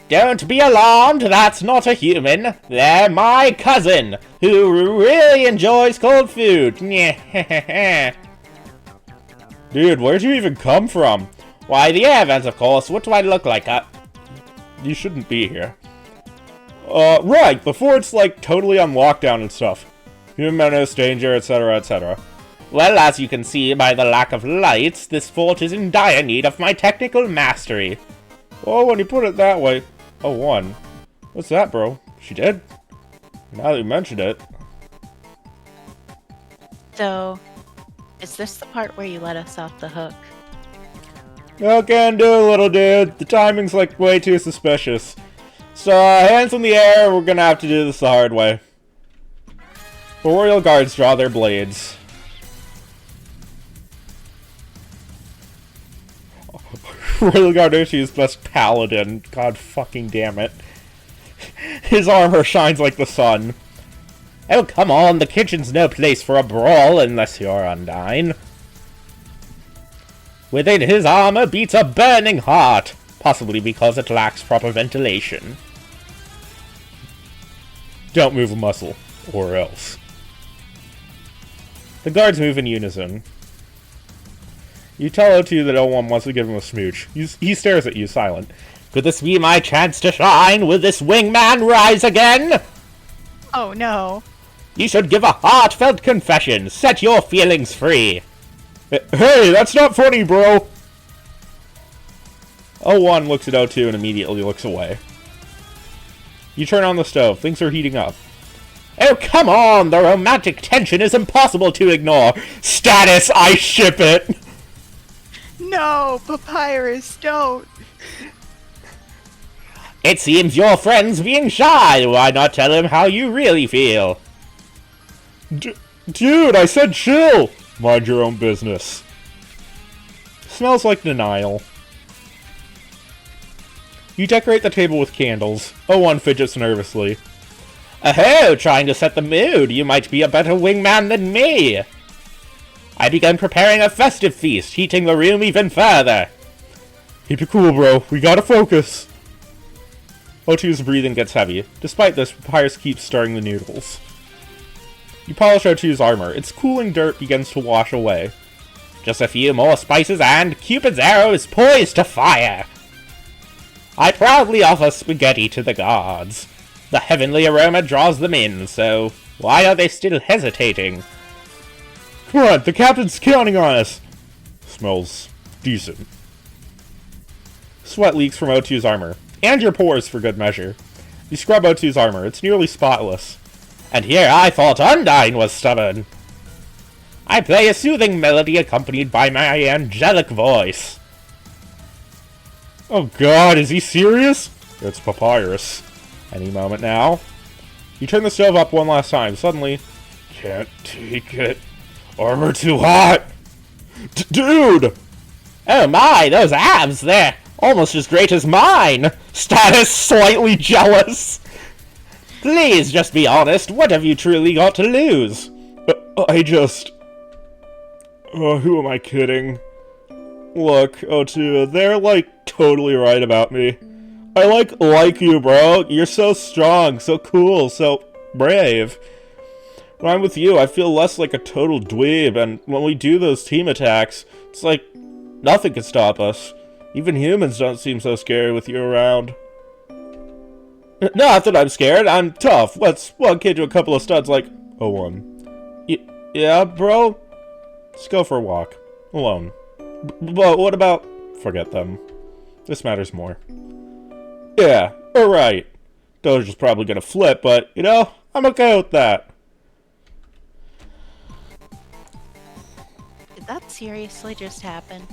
Don't be alarmed, that's not a human. They're my cousin, who really enjoys cold food. Dude, where'd you even come from? Why, the air vents, of course. What do I look like? You shouldn't be here. Right, the fort's, like, totally on lockdown and stuff. Human menace, danger, etc., etc. Well, as you can see by the lack of lights, this fort is in dire need of my technical mastery. Oh, when you put it that way. Oh, one. What's that, bro? She dead? Now that you mentioned it. So, is this the part where you let us off the hook? No can do, little dude. The timing's, like, way too suspicious. So, hands in the air, we're gonna have to do this the hard way. The royal guards draw their blades. Royal Guard Ushi's best paladin. God fucking damn it. His armor shines like the sun. Oh, come on, the kitchen's no place for a brawl unless you're Undyne. Within his armor beats a burning heart, possibly because it lacks proper ventilation. Don't move a muscle, or else. The guards move in unison. You tell O2 that O1 wants to give him a smooch. He stares at you, silent. Could this be my chance to shine? Will this wingman rise again? Oh no. You should give a heartfelt confession. Set your feelings free. Hey, that's not funny, bro! O1 looks at O2 and immediately looks away. You turn on the stove. Things are heating up. Oh, come on! The romantic tension is impossible to ignore. Status, I ship it! No, Papyrus, don't. It seems your friend's being shy. Why not tell him how you really feel? Dude, I said chill! Mind your own business. Smells like denial. You decorate the table with candles. O1 fidgets nervously. Oh, trying to set the mood. You might be a better wingman than me. I began preparing a festive feast, heating the room even further. Keep it cool, bro. We gotta focus. O2's breathing gets heavy. Despite this, Papyrus keeps stirring the noodles. You polish O2's armor. Its cooling dirt begins to wash away. Just a few more spices and Cupid's arrow is poised to fire. I proudly offer spaghetti to the gods. The heavenly aroma draws them in, so why are they still hesitating? Come on, the captain's counting on us! Smells decent. Sweat leaks from O2's armor. And your pores, for good measure. You scrub O2's armor. It's nearly spotless. And here I thought Undyne was stubborn. I play a soothing melody accompanied by my angelic voice. Oh god, is he serious? It's Papyrus. Any moment now. You turn the stove up one last time. Suddenly, can't take it. Armor too hot! Dude! Oh my, those abs, they're almost as great as mine! Status slightly jealous! Please, just be honest, what have you truly got to lose? Who am I kidding? Look, O2, they're, like, totally right about me. I like you, bro. You're so strong, so cool, so brave. When I'm with you, I feel less like a total dweeb, and when we do those team attacks, it's like nothing can stop us. Even humans don't seem so scary with you around. Not that I'm scared, I'm tough. Let's walk into a couple of studs like... Oh, one. Yeah, bro? Let's go for a walk. Alone. But what about... Forget them. This matters more. Yeah, alright. Doja's probably gonna flip, but, you know, I'm okay with that. Did that seriously just happen?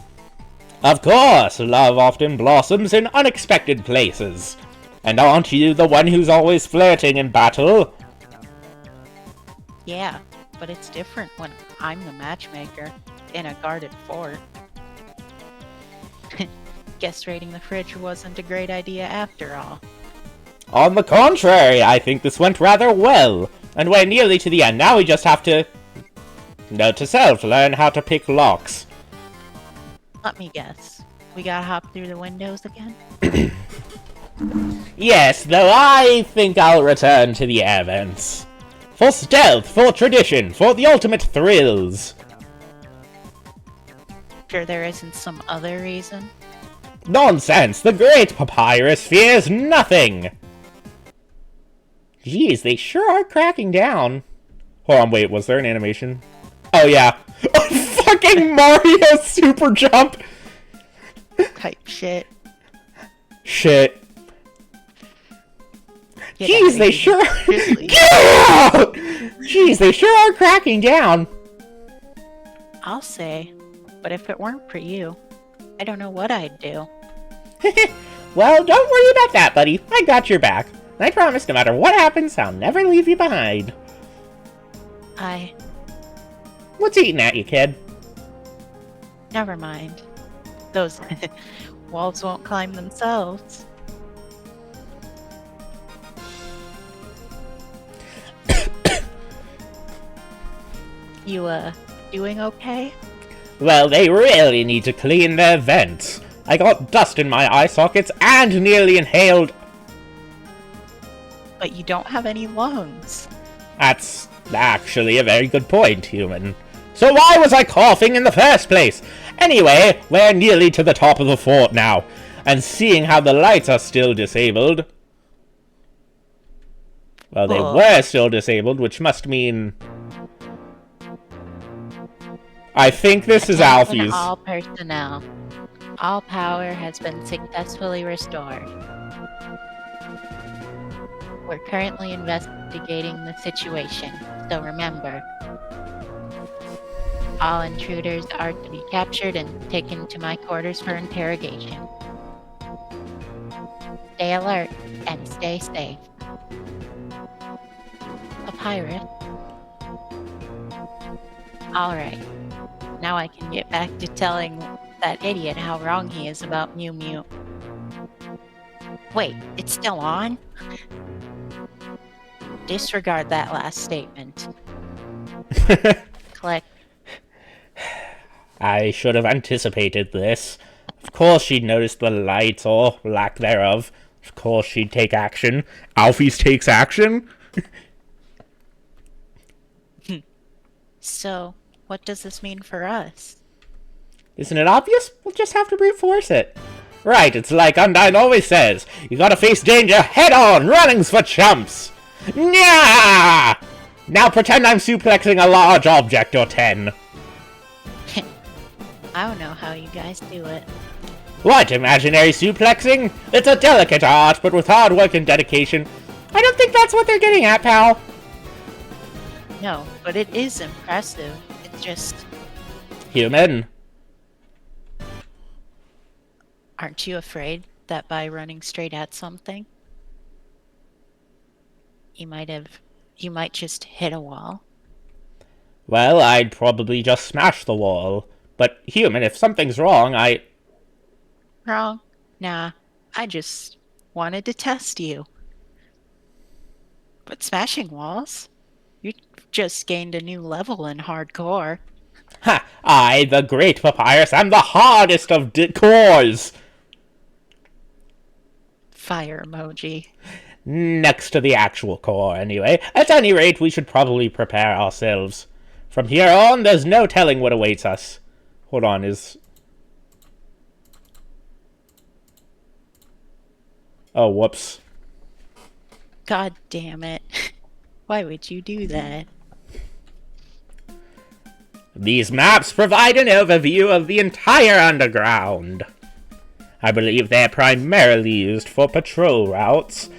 Of course, love often blossoms in unexpected places. And aren't you the one who's always flirting in battle? Yeah, but it's different when I'm the matchmaker in a guarded fort. Guess raiding the fridge wasn't a great idea after all. On the contrary, I think this went rather well. And we're nearly to the end. Now we just have to... Note to self, learn how to pick locks. Let me guess. We gotta hop through the windows again? Yes, though I think I'll return to the air vents. For stealth, for tradition, for the ultimate thrills. Sure there isn't some other reason? Nonsense! The great papyrus fears nothing! Jeez, they sure are cracking down. Hold on, wait, was there an animation? Oh, yeah. Fucking Mario super jump! Type shit. Shit. Get Jeez, outta they here, sure... Grizzly. Get out! Jeez, they sure are cracking down. I'll say, but if it weren't for you, I don't know what I'd do. Well, don't worry about that, buddy. I got your back. And I promise no matter what happens, I'll never leave you behind. What's eating at you, kid? Never mind. Those walls won't climb themselves. You, doing okay? Well, they really need to clean their vents. I got dust in my eye sockets and nearly inhaled... But you don't have any lungs. That's actually a very good point, human. So why was I coughing in the first place? Anyway, we're nearly to the top of the fort now. And seeing how the lights are still disabled... Well, they were still disabled, which must mean... I think this is Attention Alfie's. all personnel. All power has been successfully restored. We're currently investigating the situation, so remember, all intruders are to be captured and taken to my quarters for interrogation. Stay alert and stay safe. Papyrus. Alright. Now I can get back to telling that idiot how wrong he is about Mew Mew. Wait, it's still on? Disregard that last statement. Click. I should have anticipated this. Of course she'd notice the lights, or lack thereof. Of course she'd take action. Alfie's takes action? So, what does this mean for us? Isn't it obvious? We'll just have to brute force it. Right, it's like Undyne always says. You gotta face danger head on, running's for chumps. Nya! Now pretend I'm suplexing a large object or 10. I don't know how you guys do it. What, imaginary suplexing? It's a delicate art, but with hard work and dedication. I don't think that's what they're getting at, pal. No, but it is impressive. It's just, Human. aren't you afraid that by running straight at something, you might just hit a wall? Well, I'd probably just smash the wall. But, human, if something's wrong, Wrong. Nah, I just wanted to test you. But smashing walls? You just gained a new level in hardcore. Ha! I, the great Papyrus, am the hardest of cores! fire emoji. Next to the actual core, anyway. At any rate, we should probably prepare ourselves. From here on, there's no telling what awaits us. Hold on, Oh, whoops. God damn it. Why would you do that? These maps provide an overview of the entire underground. I believe they're primarily used for patrol routes,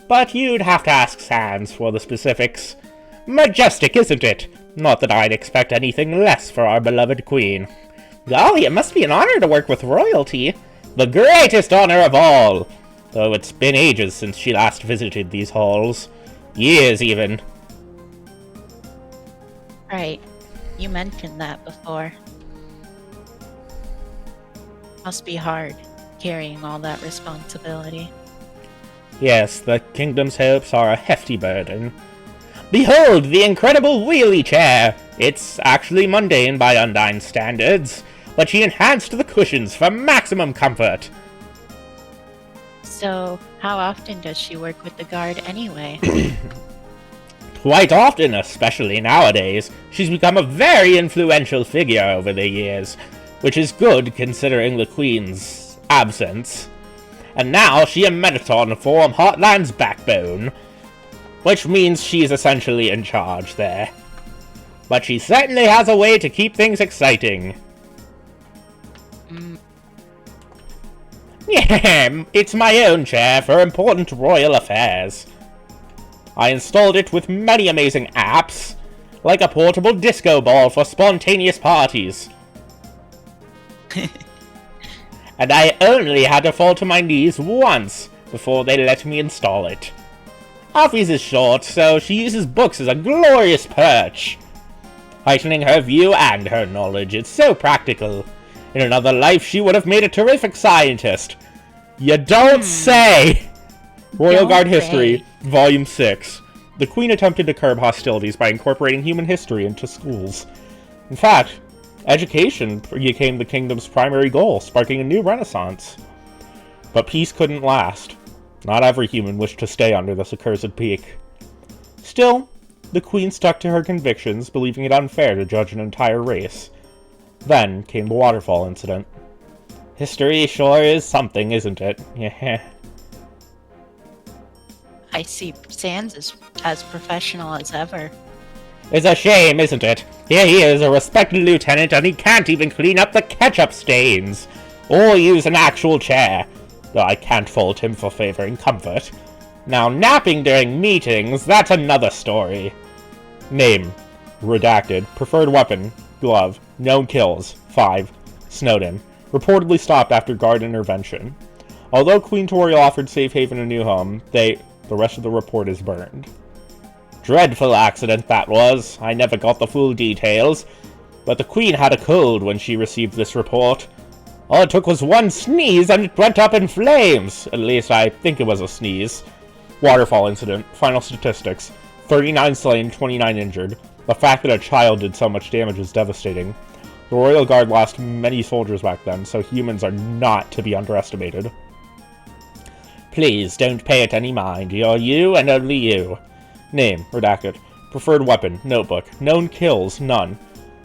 but you'd have to ask Sans for the specifics. Majestic, isn't it? Not that I'd expect anything less for our beloved queen. Golly, it must be an honor to work with royalty. The greatest honor of all. Though it's been ages since she last visited these halls. Years, even. Right. You mentioned that before. Must be hard, carrying all that responsibility. Yes, the kingdom's hopes are a hefty burden. Behold, the incredible wheelie chair! It's actually mundane by Undyne standards, but she enhanced the cushions for maximum comfort. So, how often does she work with the guard anyway? Quite often, especially nowadays. She's become a very influential figure over the years, which is good considering the Queen's absence. And now she and Mettaton form Heartland's backbone, which means she's essentially in charge there. But she certainly has a way to keep things exciting. Yeah, it's my own chair for important royal affairs. I installed it with many amazing apps, like a portable disco ball for spontaneous parties. And I only had to fall to my knees once before they let me install it. Offie's is short, so she uses books as a glorious perch, heightening her view and her knowledge. It's so practical. In another life, she would have made a terrific scientist. You don't say! Royal Guard History, Volume 6. The Queen attempted to curb hostilities by incorporating human history into schools. In fact, education became the kingdom's primary goal, sparking a new renaissance. But peace couldn't last. Not every human wished to stay under this accursed peak. Still, the Queen stuck to her convictions, believing it unfair to judge an entire race. Then came the waterfall incident. History sure is something, isn't it? Yeah. I see Sans is as professional as ever. It's a shame, isn't it? Here he is, a respected lieutenant, and he can't even clean up the ketchup stains, or use an actual chair, though I can't fault him for favoring comfort. Now, napping during meetings, that's another story. Name: redacted. Preferred weapon: glove. Known kills: 5. Snowden. Reportedly stopped after guard intervention. Although Queen Toriel offered safe haven a new home, the rest of the report is burned. Dreadful accident that was. I never got the full details, but the Queen had a cold when she received this report. All it took was one sneeze and it went up in flames. At least I think it was a sneeze. Waterfall incident. Final statistics: 39 slain, 29 injured. The fact that a child did so much damage is devastating. The Royal Guard lost many soldiers back then, so humans are not to be underestimated. Please, don't pay it any mind. You're you and only you. Name: redacted. Preferred weapon: notebook. Known kills: none.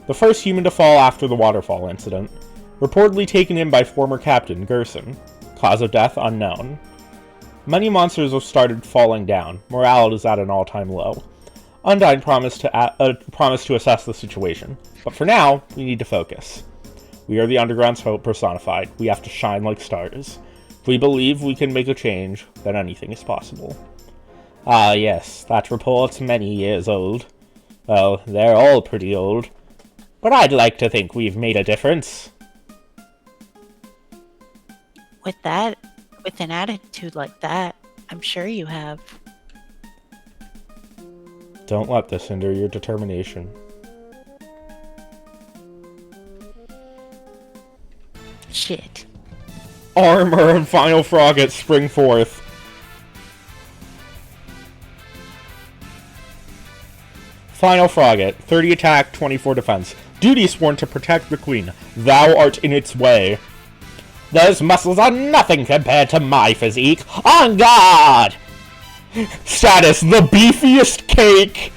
The first human to fall after the waterfall incident. Reportedly taken in by former Captain Gerson. Cause of death: unknown. Many monsters have started falling down. Morale is at an all-time low. Undyne promised to assess the situation, but for now, we need to focus. We are the Underground's hope personified. We have to shine like stars. If we believe we can make a change, then anything is possible. Ah, yes, that report's many years old. Well, they're all pretty old. But I'd like to think we've made a difference. With an attitude like that, I'm sure you have. Don't let this hinder your determination. Shit. Armor and Final Frogget spring forth. Final Frogget, 30 attack, 24 defense. Duty sworn to protect the Queen. Thou art in its way. Those muscles are nothing compared to my physique. On guard! Status, the beefiest cake!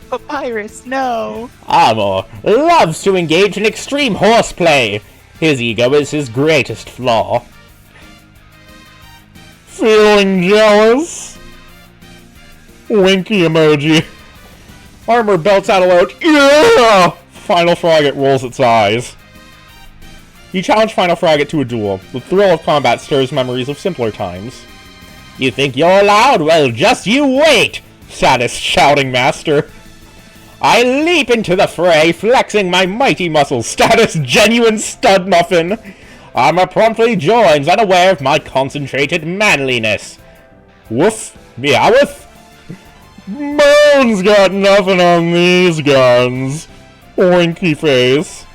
Papyrus, no! Armor loves to engage in extreme horseplay. His ego is his greatest flaw. Feeling jealous? Winky emoji. Armor belts out a loud, yeah! Final Frogget rolls its eyes. You challenge Final Frogget to a duel. The thrill of combat stirs memories of simpler times. You think you're loud? Well, just you wait! Saddest shouting master. I leap into the fray, flexing my mighty muscles. Status genuine stud muffin. Armor promptly joins, unaware of my concentrated manliness. Woof, meowth. Bones got nothing on these guns. Winky face.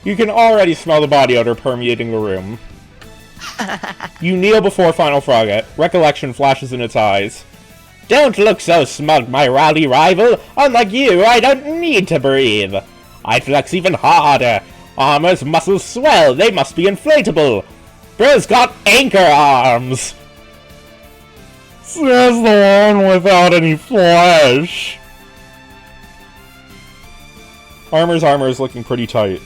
You can already smell the body odor permeating the room. You kneel before Final Frogget. Recollection flashes in its eyes. Don't look so smug, my rowdy rival. Unlike you, I don't need to breathe. I flex even harder. Armor's muscles swell. They must be inflatable. Bro's got anchor arms. Says the one without any flesh. Armor is looking pretty tight.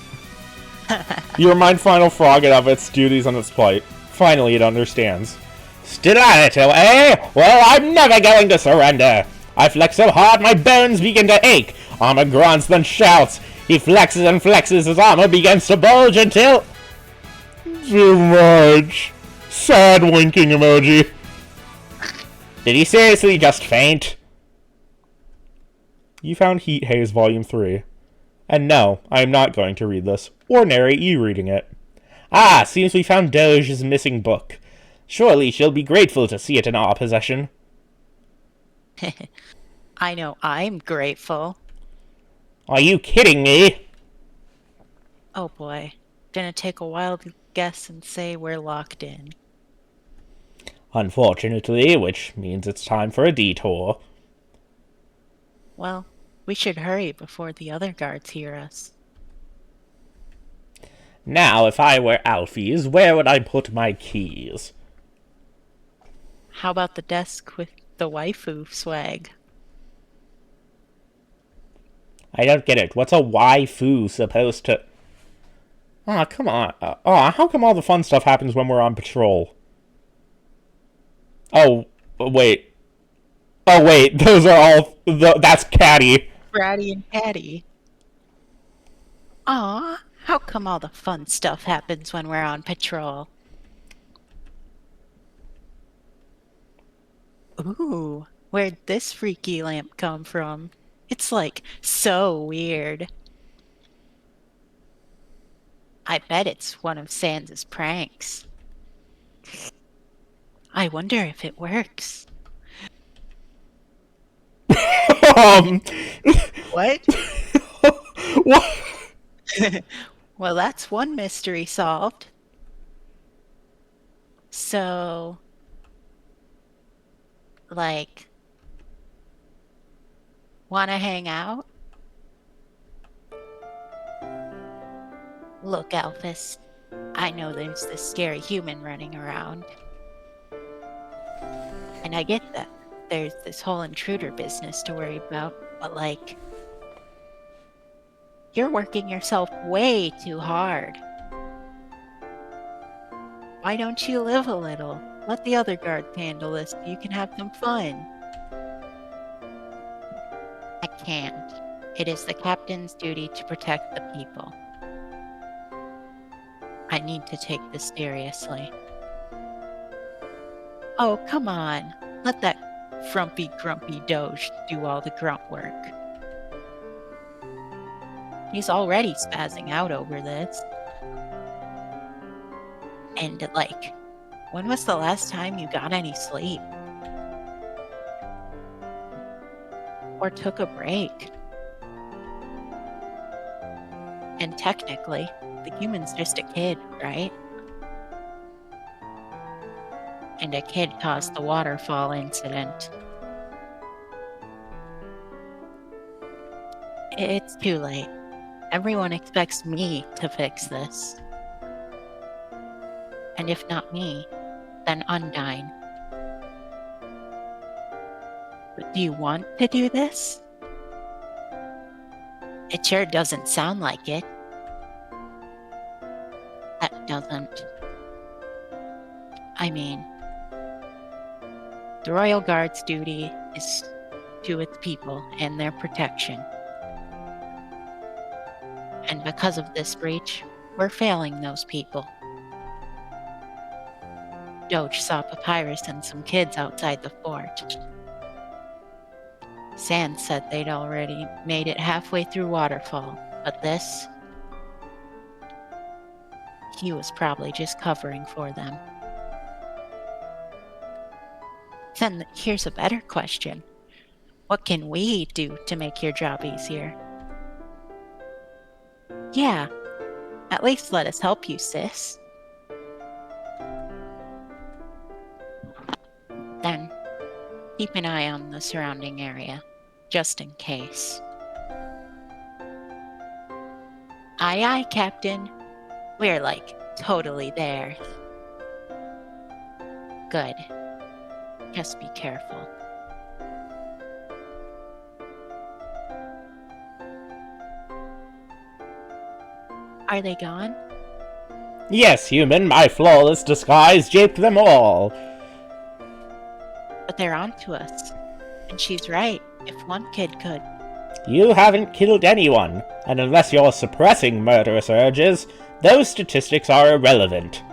You remind Final Frogget of its duties and its plight. Finally, it understands. Still at it, eh? Well, I'm never going to surrender. I flex so hard my bones begin to ache. Armor grunts, then shouts. He flexes and flexes, his armor begins to bulge until... Too much. Sad winking emoji. Did he seriously just faint? You found Heat Haze Volume 3. And no, I am not going to read this, or narrate you reading it. Ah, seems we found Doge's missing book. Surely she'll be grateful to see it in our possession. I know I'm grateful. Are you kidding me? Oh boy. Gonna take a wild guess and say we're locked in. Unfortunately, which means it's time for a detour. Well, we should hurry before the other guards hear us. Now, if I were Alfie's, where would I put my keys? How about the desk with the waifu swag? I don't get it. What's a waifu supposed to... Aw, come on. How come all the fun stuff happens when we're on patrol? Oh, wait. Oh, wait. Those are all... That's Caddy. Bratty and Patty. Aw, how come all the fun stuff happens when we're on patrol? Ooh, where'd this freaky lamp come from? It's like so weird. I bet it's one of Sans' pranks. I wonder if it works. What? What? Well, that's one mystery solved. So, like, wanna hang out? Look, Alphys, I know there's this scary human running around. And I get that there's this whole intruder business to worry about, but like, you're working yourself way too hard. Why don't you live a little? Let the other guards handle this so you can have some fun. I can't. It is the captain's duty to protect the people. I need to take this seriously. Oh, come on. Let that frumpy, grumpy Doge do all the grunt work. He's already spazzing out over this. And, like, when was the last time you got any sleep? Or took a break? And technically, the human's just a kid, right? And a kid caused the waterfall incident. It's too late. Everyone expects me to fix this. And if not me, then Undyne. But do you want to do this? It sure doesn't sound like it. That doesn't. I mean, the Royal Guard's duty is to its people and their protection. And because of this breach, we're failing those people. Doge saw Papyrus and some kids outside the fort. Sand said they'd already made it halfway through Waterfall, but this... he was probably just covering for them. Then here's a better question. What can we do to make your job easier? Yeah, at least let us help you, sis. Then, keep an eye on the surrounding area, just in case. Aye, aye, Captain. We're, totally there. Good. Just be careful. Are they gone? Yes, human, my flawless disguise japed them all. But they're onto us. And she's right, if one kid could. You haven't killed anyone, and unless you're suppressing murderous urges, those statistics are irrelevant.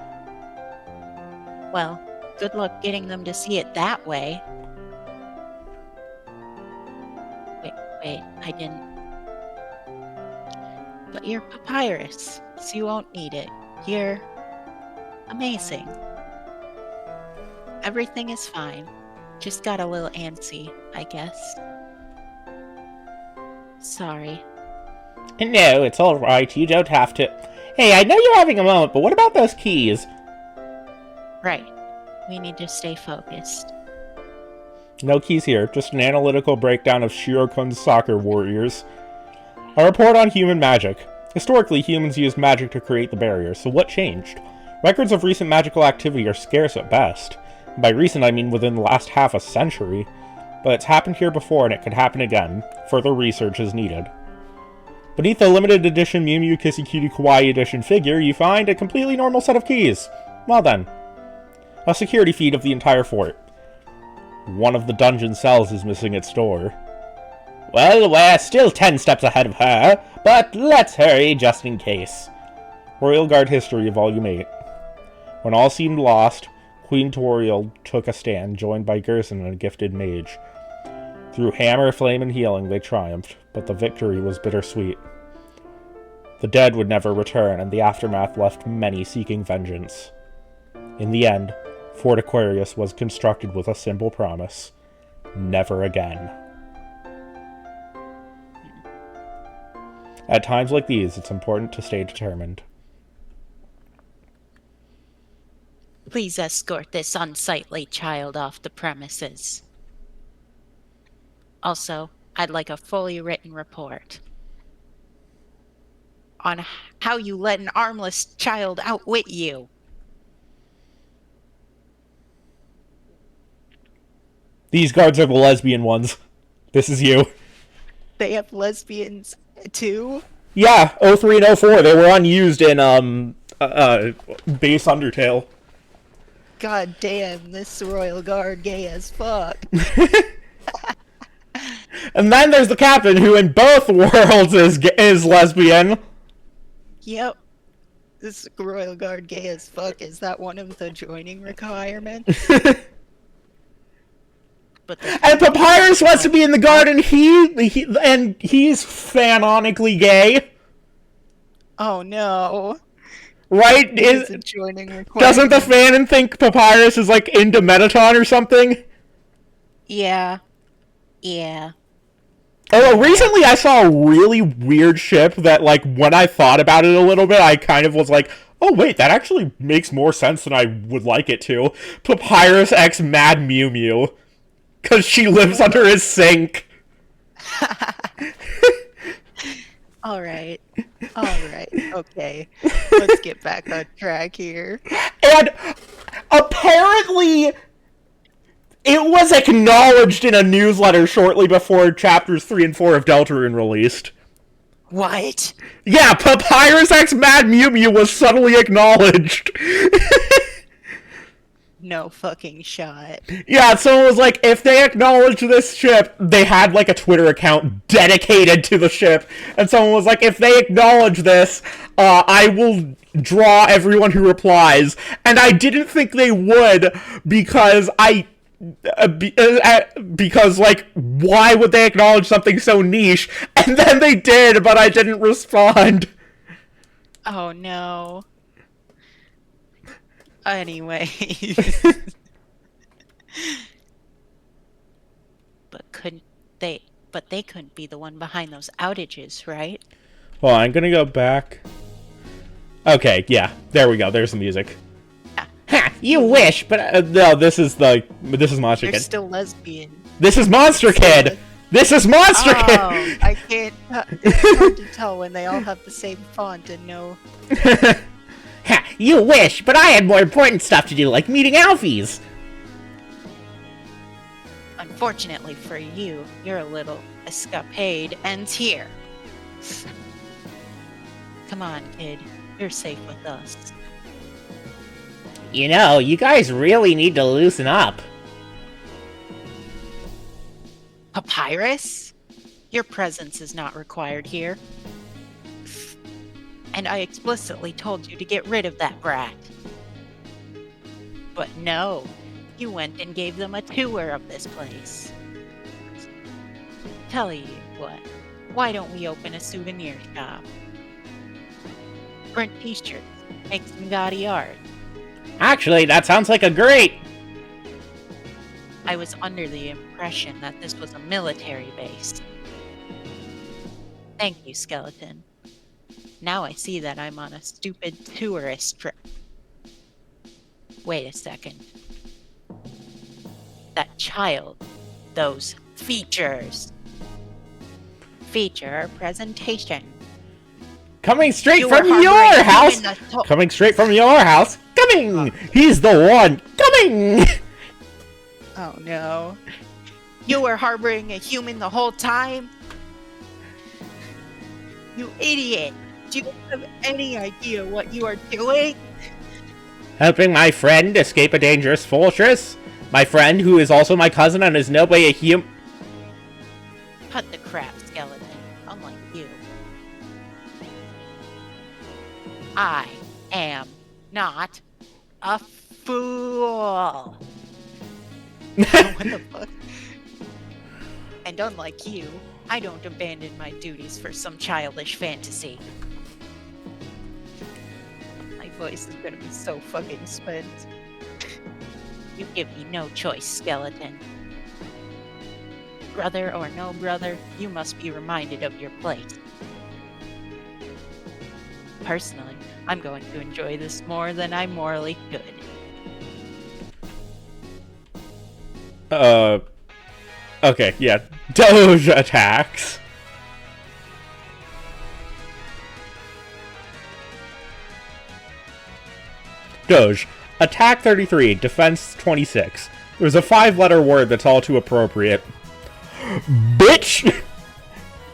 Well, good luck getting them to see it that way. Wait, I didn't. But you're Papyrus, so you won't need it. You're amazing. Everything is fine. Just got a little antsy, I guess. Sorry. No, it's alright, you don't have to. Hey, I know you're having a moment, but what about those keys? Right. We need to stay focused. No keys here, just an analytical breakdown of Shirokun's soccer warriors. A report on human magic. Historically, humans used magic to create the barrier, so what changed? Records of recent magical activity are scarce at best. By recent, I mean within the last half a century. But it's happened here before, and it could happen again. Further research is needed. Beneath the limited edition Mew Mew Kissy Cutie Kawaii edition figure, you find a completely normal set of keys. Well then. A security feed of the entire fort. One of the dungeon cells is missing its door. Well, we're still 10 steps ahead of her, but let's hurry just in case. Royal Guard History, Volume 8. When all seemed lost, Queen Toriel took a stand, joined by Gerson and a gifted mage. Through hammer, flame, and healing, they triumphed, but the victory was bittersweet. The dead would never return, and the aftermath left many seeking vengeance. In the end, Fort Aquarius was constructed with a simple promise: never again. At times like these, it's important to stay determined. Please escort this unsightly child off the premises. Also, I'd like a fully written report on how you let an armless child outwit you. These guards are the lesbian ones. This is you. They have lesbians too? Yeah, 03 and 04. They were unused in base Undertale. God damn, this Royal Guard gay as fuck. And then there's the captain, who in both worlds is lesbian. Yep. This Royal Guard gay as fuck. Is that one of the joining requirements? And Papyrus wants to be in the guard, and he's fanonically gay. Oh no. Right? Doesn't the fanon think Papyrus is into Metaton or something? Yeah. Yeah. Although recently I saw a really weird ship that, when I thought about it a little bit, I kind of was like, oh wait, that actually makes more sense than I would like it to. Papyrus x Mad Mew Mew. Because she lives under his sink. All right. All right. Okay. Let's get back on track here. And apparently, it was acknowledged in a newsletter shortly before chapters 3 and 4 of Deltarune released. What? Yeah, Papyrus X Mad Mew Mew was subtly acknowledged. No fucking shot. Yeah, someone was like, if they acknowledge this ship, they had like a Twitter account dedicated to the ship, and someone was like, if they acknowledge this, I will draw everyone who replies. And I didn't think they would, because because, like, why would they acknowledge something so niche? And then they did, but I didn't respond. Oh no. Anyway. But they couldn't be the one behind those outages, right? Well, I'm gonna go back. Okay, yeah, there we go. There's the music. Ha! You wish, but No, this is Monster They're Kid. still lesbian. this is Monster Kid. This is Monster Kid. Oh, I can't. It's hard to tell when they all have the same font and no. Ha! You wish, but I had more important stuff to do, like meeting Alfies. Unfortunately for you, your little escapade ends here. Come on, kid. You're safe with us. You know, you guys really need to loosen up. Papyrus? Your presence is not required here. And I explicitly told you to get rid of that brat. But no, you went and gave them a tour of this place. Tell you what, why don't we open a souvenir shop? Print t-shirts, make some gaudy art. Actually, that sounds like a great... I was under the impression that this was a military base. Thank you, Skeleton. Now I see that I'm on a stupid tourist trip. Wait a second. That child. Those features. Feature presentation. Coming straight You from were your harboring house! human assault. Coming straight from your house! Coming! He's the one! Coming! Oh no. You were harboring a human the whole time? You idiot! Do you have any idea what you are doing? Helping my friend escape a dangerous fortress? My friend, who is also my cousin and is no way a human... Cut the crap, Skeleton. Unlike you. I am not a fool. What the fuck? And unlike you, I don't abandon my duties for some childish fantasy. My voice is gonna be so fucking spent. You give me no choice, Skeleton. Brother or no brother, you must be reminded of your place. Personally, I'm going to enjoy this more than I morally should. Okay, yeah. Doge attacks. Doge. Attack 33, defense 26. There's a 5-letter word that's all too appropriate. Bitch!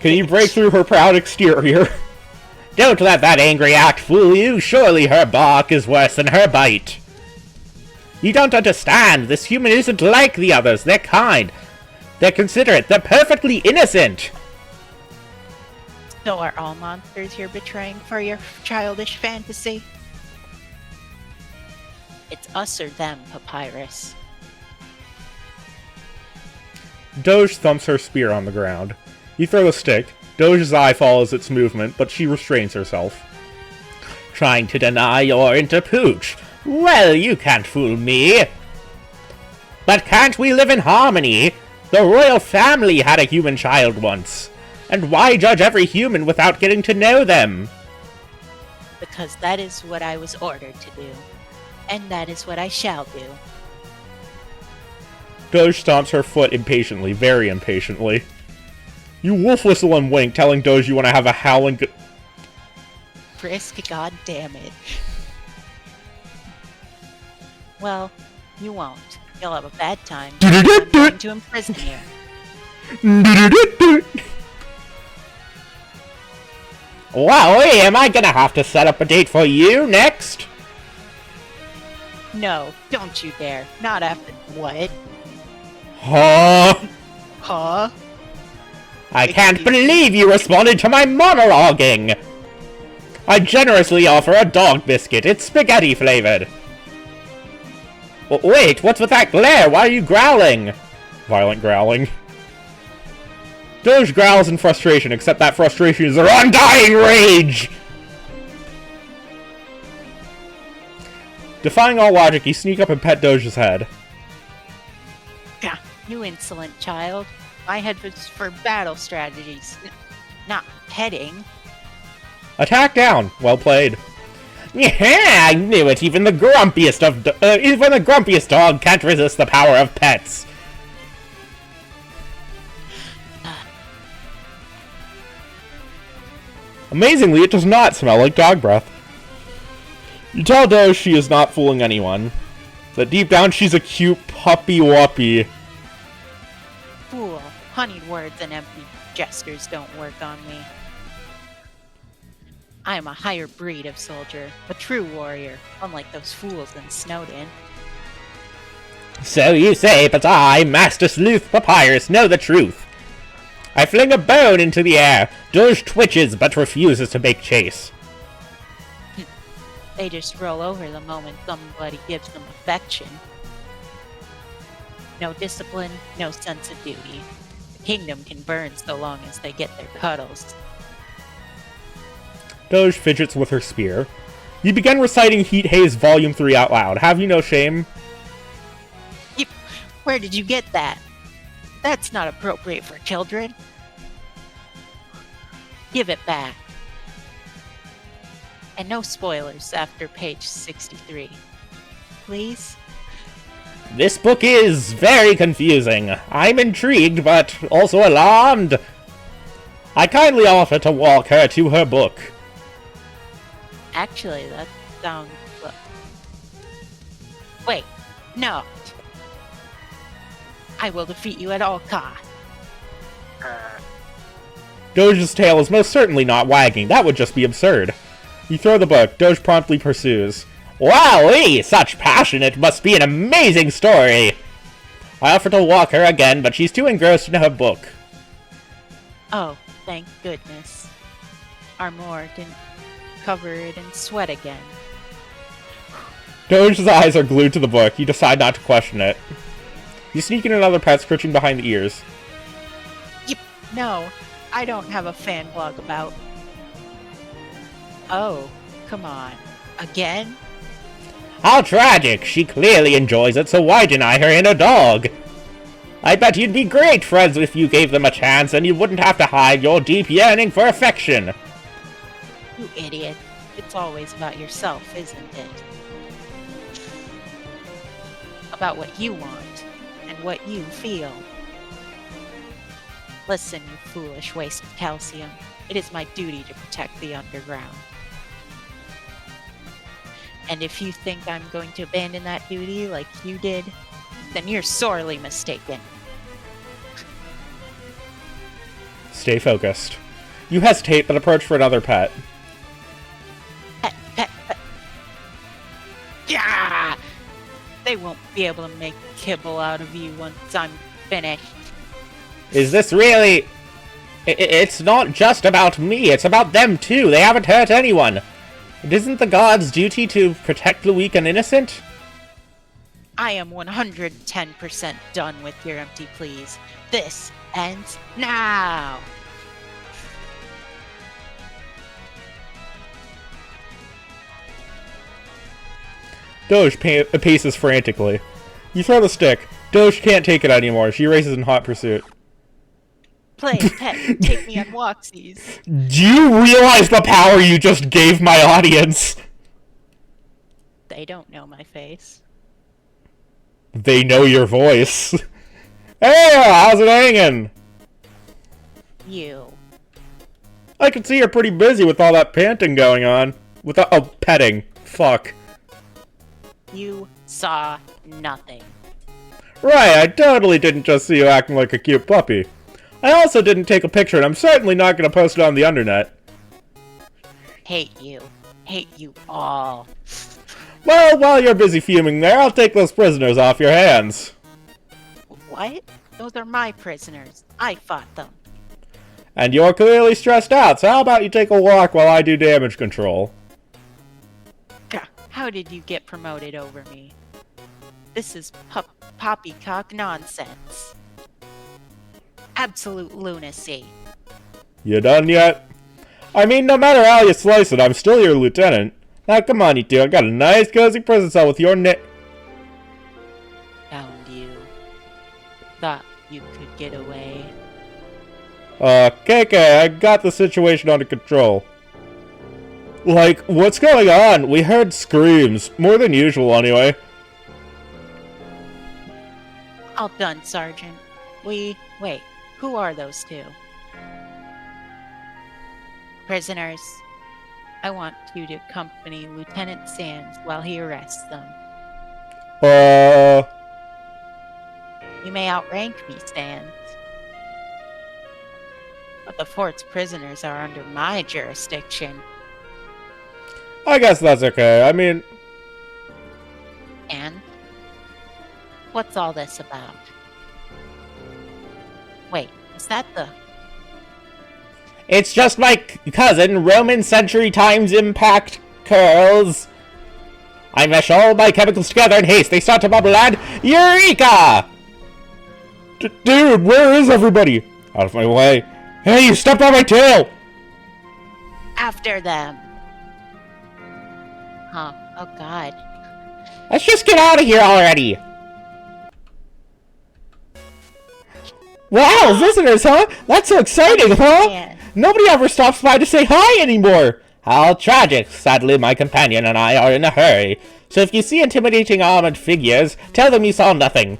Can you break through her proud exterior? Don't let that angry act fool you. Surely her bark is worse than her bite. You don't understand. This human isn't like the others. They're kind. They're considerate. They're perfectly innocent. So are all monsters you're betraying for your childish fantasy? It's us or them, Papyrus. Doge thumps her spear on the ground. You throw a stick. Doge's eye follows its movement, but she restrains herself. Trying to deny your interpooch. Well, you can't fool me. But can't we live in harmony? The royal family had a human child once. And why judge every human without getting to know them? Because that is what I was ordered to do. And that is what I shall do. Doge stomps her foot impatiently, very impatiently. You wolf whistle and wink, telling Doge you want to have a howling Frisk, goddammit. Well, you won't. You'll have a bad time. I'm going to imprison you. Wowie, am I gonna have to set up a date for you next? No, don't you dare. Not after... What? Huh? Huh? I can't believe you responded to my monologuing! I generously offer a dog biscuit. It's spaghetti flavored. Wait, what's with that glare? Why are you growling? Violent growling. Doge growls in frustration, except that frustration is her undying rage! Defying all logic, you sneak up and pet Doge's head. Yeah, you insolent child. My head was for battle strategies, not petting. Attack down. Well played. Yeah, I knew it. Even the grumpiest dog can't resist the power of pets. Amazingly, it does not smell like dog breath. You tell Doge she is not fooling anyone. That deep down she's a cute puppy wuppy. Fool. Honeyed words and empty gestures don't work on me. I am a higher breed of soldier, a true warrior, unlike those fools in Snowden. So you say, but I, Master Sleuth Papyrus, know the truth. I fling a bone into the air. Doge twitches, but refuses to make chase. They just roll over the moment somebody gives them affection. No discipline, no sense of duty. The kingdom can burn so long as they get their cuddles. Doge fidgets with her spear. You begin reciting Heat Haze Volume 3 out loud. Have you no shame? Yep. Where did you get that? That's not appropriate for children. Give it back. And no spoilers after page 63. Please? This book is very confusing. I'm intrigued, but also alarmed. I kindly offer to walk her to her book. Actually, that sounds... Wait, no. I will defeat you at all costs. Doge's tail is most certainly not wagging. That would just be absurd. You throw the book. Doge promptly pursues. Wowee! Such passion! It must be an amazing story! I offer to walk her again, but she's too engrossed in her book. Oh, thank goodness. Armor didn't cover it in sweat again. Doge's eyes are glued to the book. You decide not to question it. You sneak in another pet, scritching behind the ears. Yep, no. I don't have a fan blog about... Oh, come on. Again? How tragic! She clearly enjoys it, so why deny her inner dog? I bet you'd be great friends if you gave them a chance, and you wouldn't have to hide your deep yearning for affection. You idiot. It's always about yourself, isn't it? About what you want, and what you feel. Listen, you foolish waste of calcium. It is my duty to protect the underground. And if you think I'm going to abandon that duty like you did, then you're sorely mistaken. Stay focused. You hesitate, but approach for another pet. Pet. Yeah! They won't be able to make kibble out of you once I'm finished. Is this really... It's not just about me, it's about them too. They haven't hurt anyone. It isn't the gods' duty to protect the weak and innocent? I am 110% done with your empty pleas. This ends now! Doge paces frantically. You throw the stick. Doge can't take it anymore. She races in hot pursuit. Play, pet, take me on walksies. Do you realize the power you just gave my audience? They don't know my face. They know your voice. Hey, how's it hanging? You. I can see you're pretty busy with all that panting going on. Oh, petting. Fuck. You saw nothing. Right, I totally didn't just see you acting like a cute puppy. I also didn't take a picture, and I'm certainly not going to post it on the internet. Hate you. Hate you all. Well, while you're busy fuming there, I'll take those prisoners off your hands. What? Those are my prisoners. I fought them. And you're clearly stressed out, so how about you take a walk while I do damage control? Gah, how did you get promoted over me? This is poppycock nonsense. Absolute lunacy. You done yet? I mean, no matter how you slice it, I'm still your lieutenant. Now, come on, you two. I got a nice, cozy prison cell with your Found you. Thought you could get away. KK, I got the situation under control. Like, what's going on? We heard screams. More than usual, anyway. All done, Sergeant. Wait, who are those two? Prisoners. I want you to accompany Lieutenant Sands while he arrests them. You may outrank me, Sands. But the fort's prisoners are under my jurisdiction. I guess that's okay. I mean... And? What's all this about? Wait, is that the... It's just my cousin, Roman Century Times Impact Curls. I mesh all my chemicals together in haste. They start to bubble and... Eureka! Dude, where is everybody? Out of my way. Hey, you stepped on my tail! After them! Huh, oh god. Let's just get out of here already. Wow, visitors, huh? That's so exciting, huh? Yeah. Nobody ever stops by to say hi anymore. How tragic. Sadly, my companion and I are in a hurry. So if you see intimidating armored figures, tell them you saw nothing.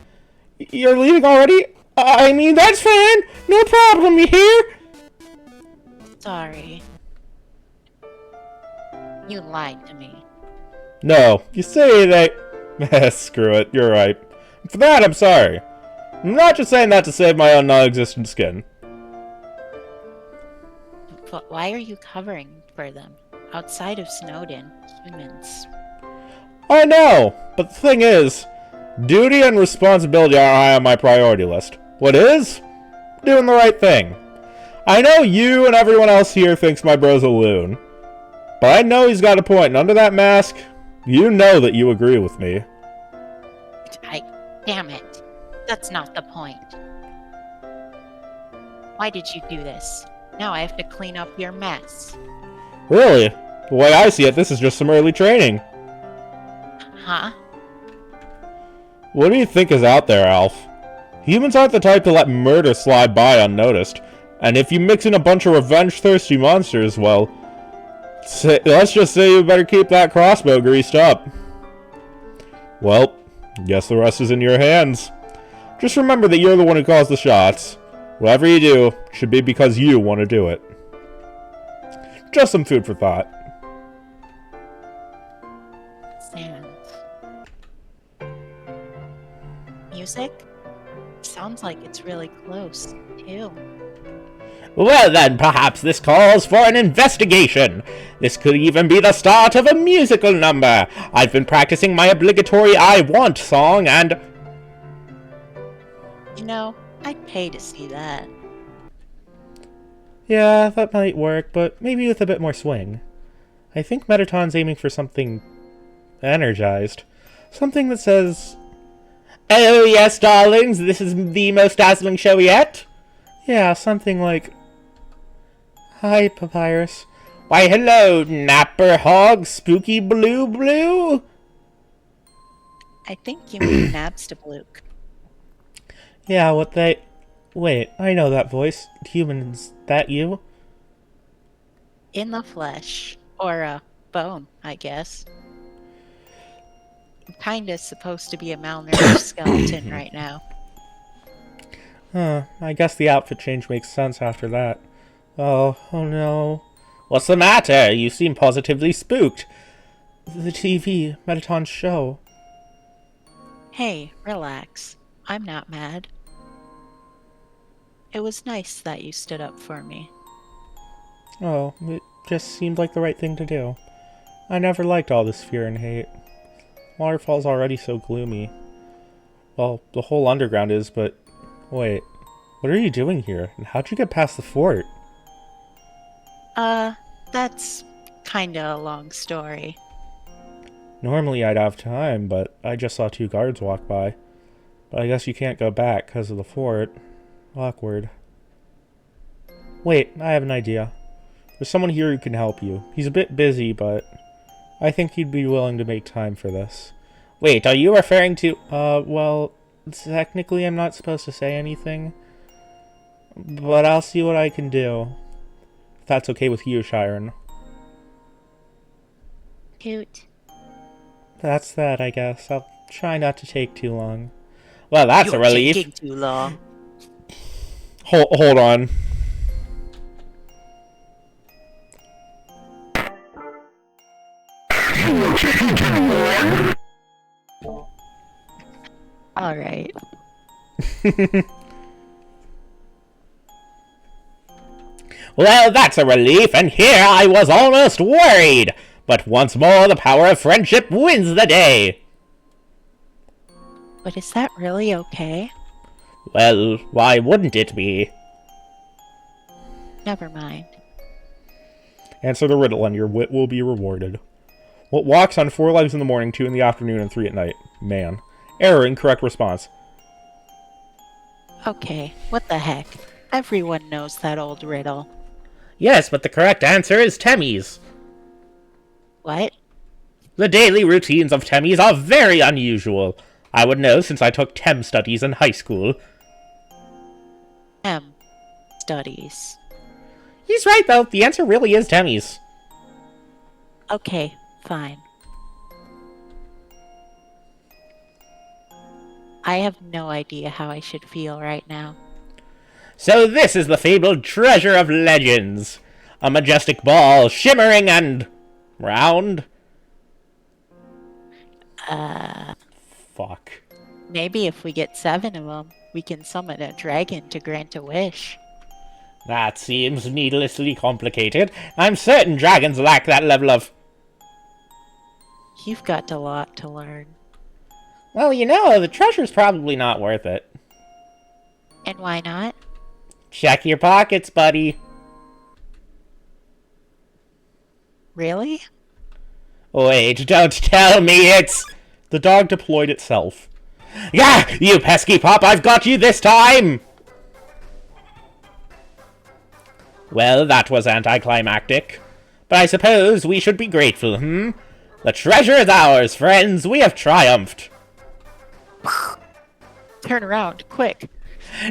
You're leaving already? I mean, that's fine. No problem, you hear? Sorry. You lied to me. No, you say they... Screw it, you're right. For that, I'm sorry. I'm not just saying that to save my own non-existent skin. But why are you covering for them? Outside of Snowden, humans. I know, but the thing is, duty and responsibility are high on my priority list. What is? Doing the right thing. I know you and everyone else here thinks my bro's a loon. But I know he's got a point, and under that mask, you know that you agree with me. Damn it. That's not the point. Why did you do this? Now I have to clean up your mess. Really? The way I see it, this is just some early training. Huh? What do you think is out there, Alf? Humans aren't the type to let murder slide by unnoticed. And if you mix in a bunch of revenge-thirsty monsters, well... let's just say you better keep that crossbow greased up. Well, guess the rest is in your hands. Just remember that you're the one who calls the shots. Whatever you do, should be because you want to do it. Just some food for thought. Sands. Music? Sounds like it's really close, too. Well then, perhaps this calls for an investigation. This could even be the start of a musical number. I've been practicing my obligatory I Want song and... You know, I'd pay to see that. Yeah, that might work, but maybe with a bit more swing. I think Metaton's aiming for something... energized. Something that says... Oh yes, darlings, this is the most dazzling show yet? Yeah, something like... Hi, Papyrus. Why, hello, Napper Hog, Spooky Blue Blue? I think you mean Nabstablook. Yeah, what they... Wait, I know that voice. Humans, that you? In the flesh. Or a bone, I guess. I'm kinda supposed to be a malnourished skeleton right now. I guess the outfit change makes sense after that. Oh no. What's the matter? You seem positively spooked. The TV, Metaton's show. Hey, relax. I'm not mad. It was nice that you stood up for me. Oh, it just seemed like the right thing to do. I never liked all this fear and hate. Waterfall's already so gloomy. Well, the whole underground is, but... Wait, what are you doing here? And how'd you get past the fort? That's kinda a long story. Normally I'd have time, but I just saw 2 guards walk by. But I guess you can't go back because of the fort. Awkward. Wait, I have an idea. There's someone here who can help you. He's a bit busy, but I think he'd be willing to make time for this. Wait, are you referring to... Well, technically I'm not supposed to say anything. But I'll see what I can do. If that's okay with you, Shiren. Toot. That's that, I guess. I'll try not to take too long. Well, that's You're a relief. taking too long. Hold on. Alright. Well, that's a relief, and here I was almost worried. But once more, the power of friendship wins the day. But is that really okay? Well, why wouldn't it be? Never mind. Answer the riddle and your wit will be rewarded. What walks on 4 legs in the morning, 2 in the afternoon, and 3 at night? Man. Error, incorrect response. Okay, what the heck? Everyone knows that old riddle. Yes, but the correct answer is Temmies. What? The daily routines of Temmies are very unusual. I would know since I took Tem studies in high school. Studies. He's right, though. The answer really is Temmies. Okay, fine. I have no idea how I should feel right now. So this is the fabled treasure of legends. A majestic ball, shimmering and... round? Fuck. Maybe if we get 7 of them, we can summon a dragon to grant a wish. That seems needlessly complicated. I'm certain dragons lack that level of... You've got a lot to learn. Well, you know, the treasure's probably not worth it. And why not? Check your pockets, buddy. Really? Wait, don't tell me it's... The dog deployed itself. Yeah, you pesky pup, I've got you this time! Well, that was anticlimactic. But I suppose we should be grateful, hmm? The treasure is ours, friends. We have triumphed. Turn around, quick.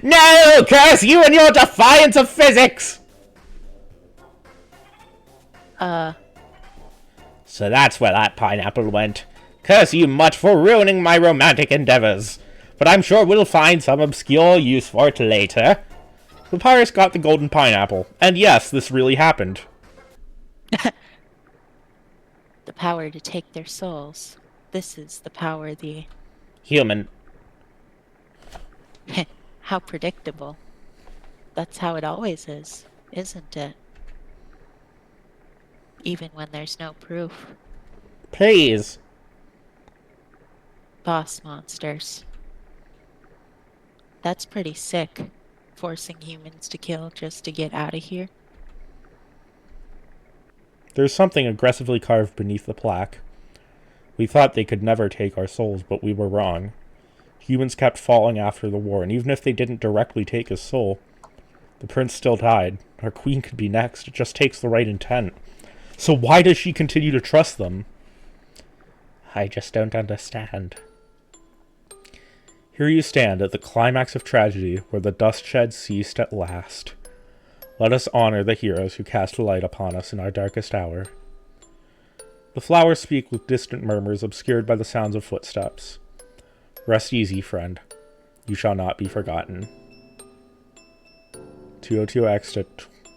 No! Curse you and your defiance of physics! So that's where that pineapple went. Curse you much for ruining my romantic endeavors. But I'm sure we'll find some obscure use for it later. The pirates got the golden pineapple. And yes, this really happened. The power to take their souls. This is the power the... Human. How predictable. That's how it always is, isn't it? Even when there's no proof. Please. Boss monsters. That's pretty sick. Forcing humans to kill just to get out of here. There's something aggressively carved beneath the plaque. We thought they could never take our souls, but we were wrong. Humans kept falling after the war, and even if they didn't directly take his soul, the prince still died. Our queen could be next. It just takes the right intent. So why does she continue to trust them? I just don't understand. Here you stand at the climax of tragedy, where the dust shed ceased at last. Let us honor the heroes who cast light upon us in our darkest hour. The flowers speak with distant murmurs obscured by the sounds of footsteps. Rest easy, friend. You shall not be forgotten. 202X to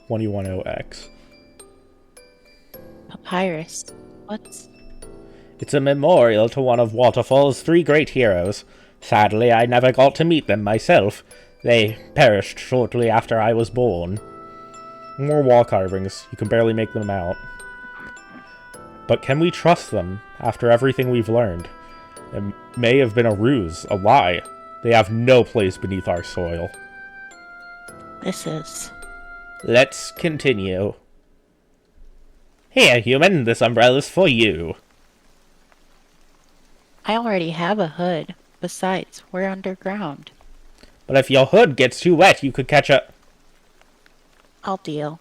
210X. Papyrus. What's... It's a memorial to one of Waterfall's 3 great heroes. Sadly, I never got to meet them myself. They perished shortly after I was born. More wall carvings. You can barely make them out. But can we trust them after everything we've learned? It may have been a ruse, a lie. They have no place beneath our soil. This is... Let's continue. Here, human, this umbrella's for you. I already have a hood. Besides, we're underground. But if your hood gets too wet, you could catch a... I'll deal.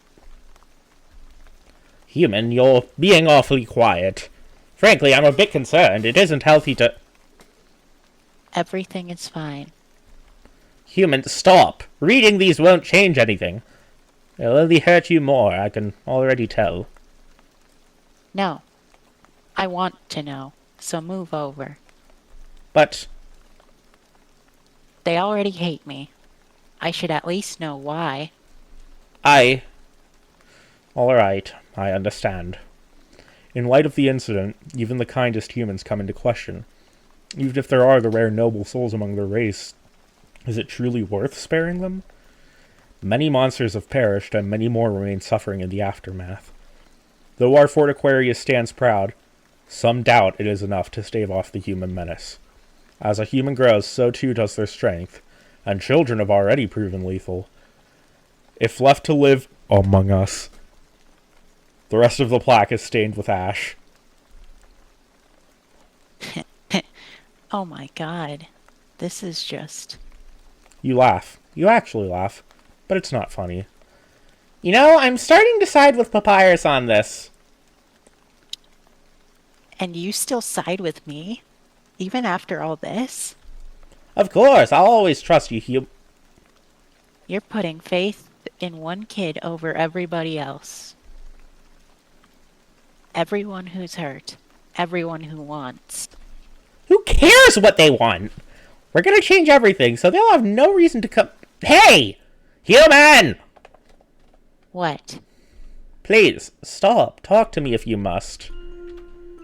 Human, you're being awfully quiet. Frankly, I'm a bit concerned. It isn't healthy to... Everything is fine. Human, stop! Reading these won't change anything. It'll only hurt you more, I can already tell. No. I want to know, so move over. But... They already hate me. I should at least know why. Alright, I understand. In light of the incident, even the kindest humans come into question. Even if there are the rare noble souls among their race, is it truly worth sparing them? Many monsters have perished, and many more remain suffering in the aftermath. Though our Fort Aquarius stands proud, some doubt it is enough to stave off the human menace. As a human grows, so too does their strength, and children have already proven lethal. If left to live among us, the rest of the plaque is stained with ash. Oh my god. This is just... You laugh. You actually laugh. But it's not funny. You know, I'm starting to side with Papyrus on this. And you still side with me? Even after all this? Of course, I'll always trust you, You're putting faith in one kid over everybody else. Everyone who's hurt. Everyone who wants. Who cares what they want? We're gonna change everything, so they'll have no reason to come... Hey! Human! What? Please, stop. Talk to me if you must.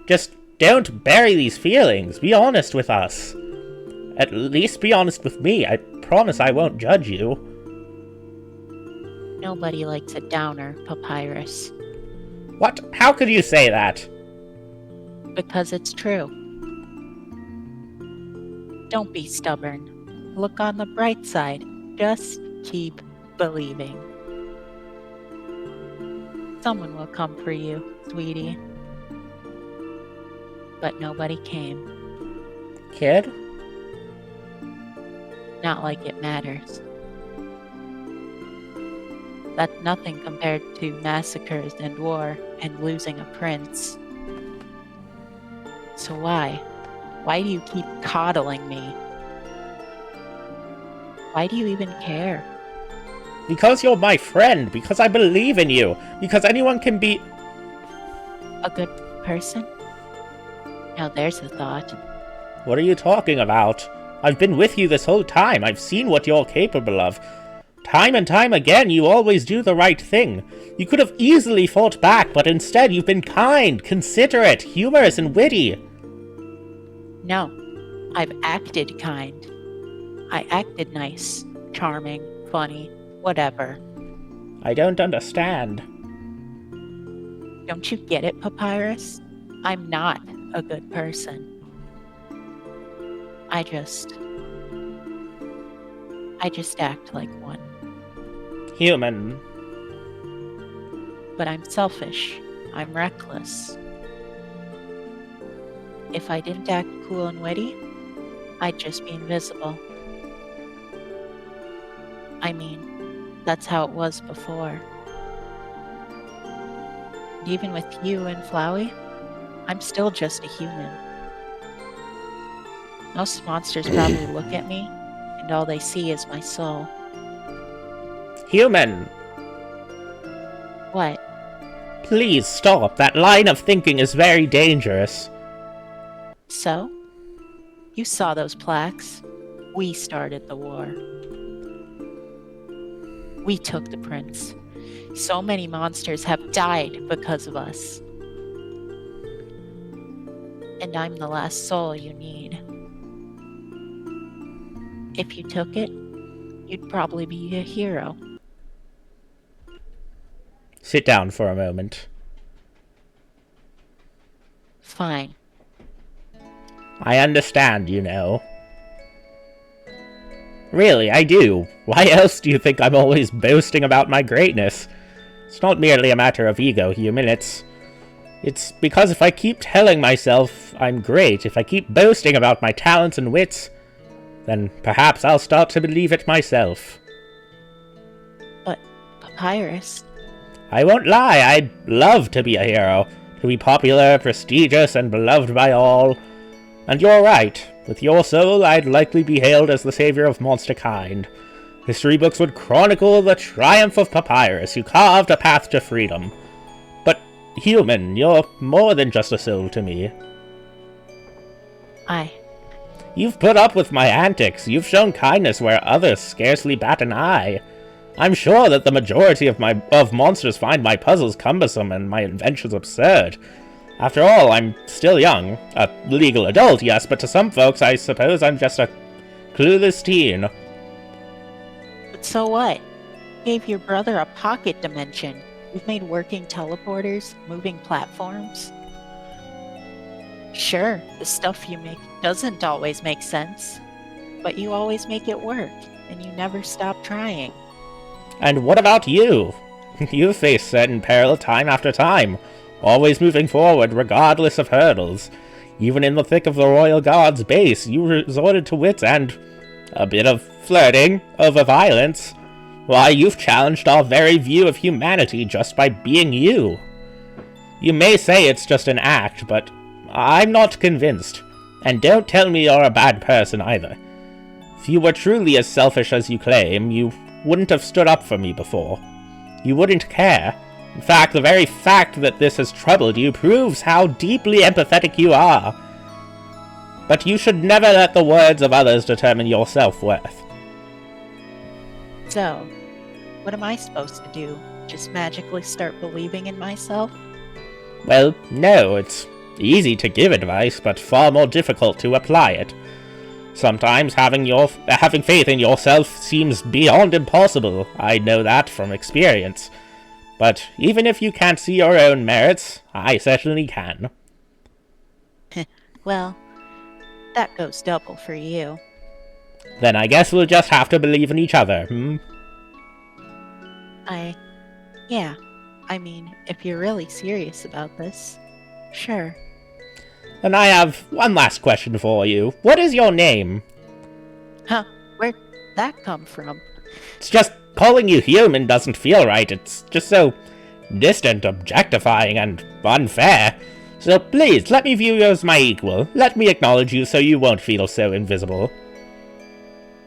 Just don't bury these feelings. Be honest with us. At least be honest with me. I promise I won't judge you. Nobody likes a downer, Papyrus. What? How could you say that? Because it's true. Don't be stubborn. Look on the bright side. Just keep believing. Someone will come for you, sweetie. But nobody came. Kid? Not like it matters. That's nothing compared to massacres and war and losing a prince. So why? Why do you keep coddling me? Why do you even care? Because you're my friend. Because I believe in you. Because anyone can be... A good person? Now there's a thought. What are you talking about? I've been with you this whole time. I've seen what you're capable of. Time and time again, you always do the right thing. You could have easily fought back, but instead you've been kind, considerate, humorous, and witty. No, I've acted kind. I acted nice, charming, funny, whatever. I don't understand. Don't you get it, Papyrus? I'm not a good person. I just act like one. Human. But I'm selfish. I'm reckless. If I didn't act cool and witty, I'd just be invisible. I mean, that's how it was before. And even with you and Flowey, I'm still just a human. Most monsters probably look at me, and all they see is my soul. Human. What? Please stop. That line of thinking is very dangerous. So? You saw those plaques. We started the war. We took the prince. So many monsters have died because of us. And I'm the last soul you need. If you took it, you'd probably be a hero. Sit down for a moment. Fine. I understand, you know. Really, I do. Why else do you think I'm always boasting about my greatness? It's not merely a matter of ego, human, it's because if I keep telling myself I'm great, if I keep boasting about my talents and wits, then perhaps I'll start to believe it myself. But, Papyrus... I won't lie, I'd love to be a hero, to be popular, prestigious, and beloved by all. And you're right, with your soul, I'd likely be hailed as the savior of monster kind. History books would chronicle the triumph of Papyrus, who carved a path to freedom. But, human, you're more than just a soul to me. You've put up with my antics, you've shown kindness where others scarcely bat an eye. I'm sure that the majority of monsters find my puzzles cumbersome and my inventions absurd. After all, I'm still young. A legal adult, yes, but to some folks, I suppose I'm just a clueless teen. But so what? Gave your brother a pocket dimension. You've made working teleporters, moving platforms. Sure, the stuff you make doesn't always make sense, but you always make it work, and you never stop trying. And what about you? You've faced certain peril time after time, always moving forward regardless of hurdles. Even in the thick of the Royal Guard's base, you resorted to wits and a bit of flirting over violence. Why, you've challenged our very view of humanity just by being you. You may say it's just an act, but I'm not convinced. And don't tell me you're a bad person either. If you were truly as selfish as you claim, you wouldn't have stood up for me before. You wouldn't care. In fact, the very fact that this has troubled you proves how deeply empathetic you are. But you should never let the words of others determine your self-worth. So, what am I supposed to do? Just magically start believing in myself? Well, no, it's easy to give advice, but far more difficult to apply it. Sometimes having faith in yourself seems beyond impossible. I know that from experience. But even if you can't see your own merits, I certainly can. Well, that goes double for you. Then I guess we'll just have to believe in each other, Yeah. I mean, if you're really serious about this, sure. Then I have one last question for you. What is your name? Huh, where'd that come from? It's just calling you human doesn't feel right. It's just so distant, objectifying, and unfair. So please, let me view you as my equal. Let me acknowledge you so you won't feel so invisible.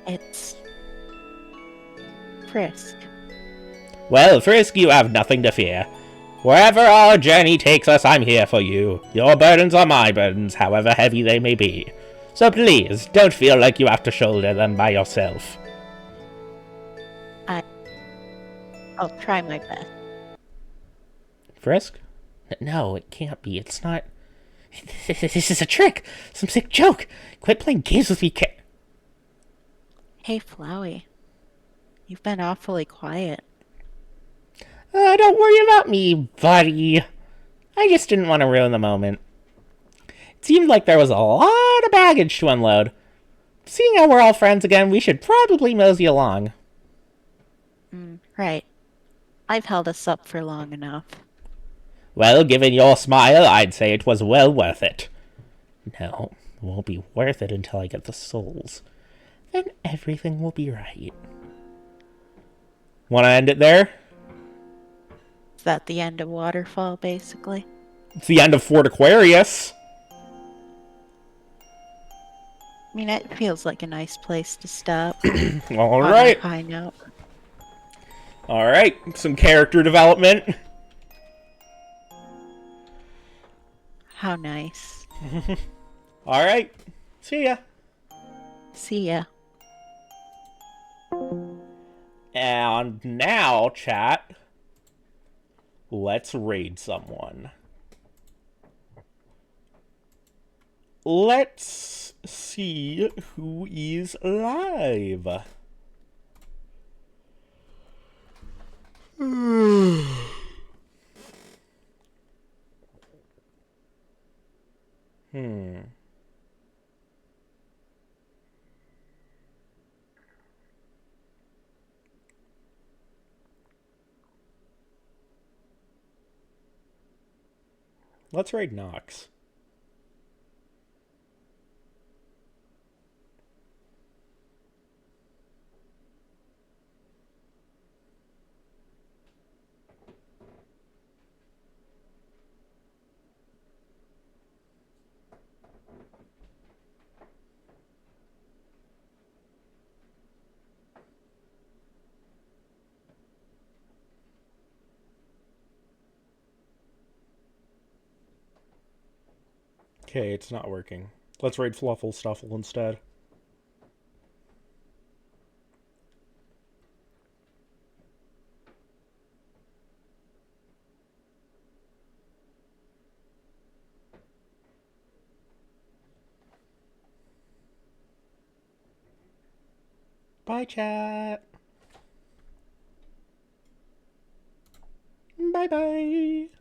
It's... Frisk. Well, Frisk, you have nothing to fear. Wherever our journey takes us, I'm here for you. Your burdens are my burdens, however heavy they may be. So please, don't feel like you have to shoulder them by yourself. I'll try my best. Frisk? No, it can't be. It's not... This is a trick! Some sick joke! Quit playing games with me, Hey, Flowey. You've been awfully quiet. Don't worry about me, buddy. I just didn't want to ruin the moment. It seemed like there was a lot of baggage to unload. Seeing how we're all friends again, we should probably mosey along. Right. I've held us up for long enough. Well, given your smile, I'd say it was well worth it. No, it won't be worth it until I get the souls. Then everything will be right. Want to end it there? Is that the end of Waterfall, basically? It's the end of Fort Aquarius. I mean, it feels like a nice place to stop. All right. On a high note. All right. Some character development. How nice. All right. See ya. See ya. And now, chat, let's raid someone. Let's see who is live. Let's raid Nox. Okay, it's not working. Let's raid Fluffle Stuffle instead. Bye, chat. Bye-bye.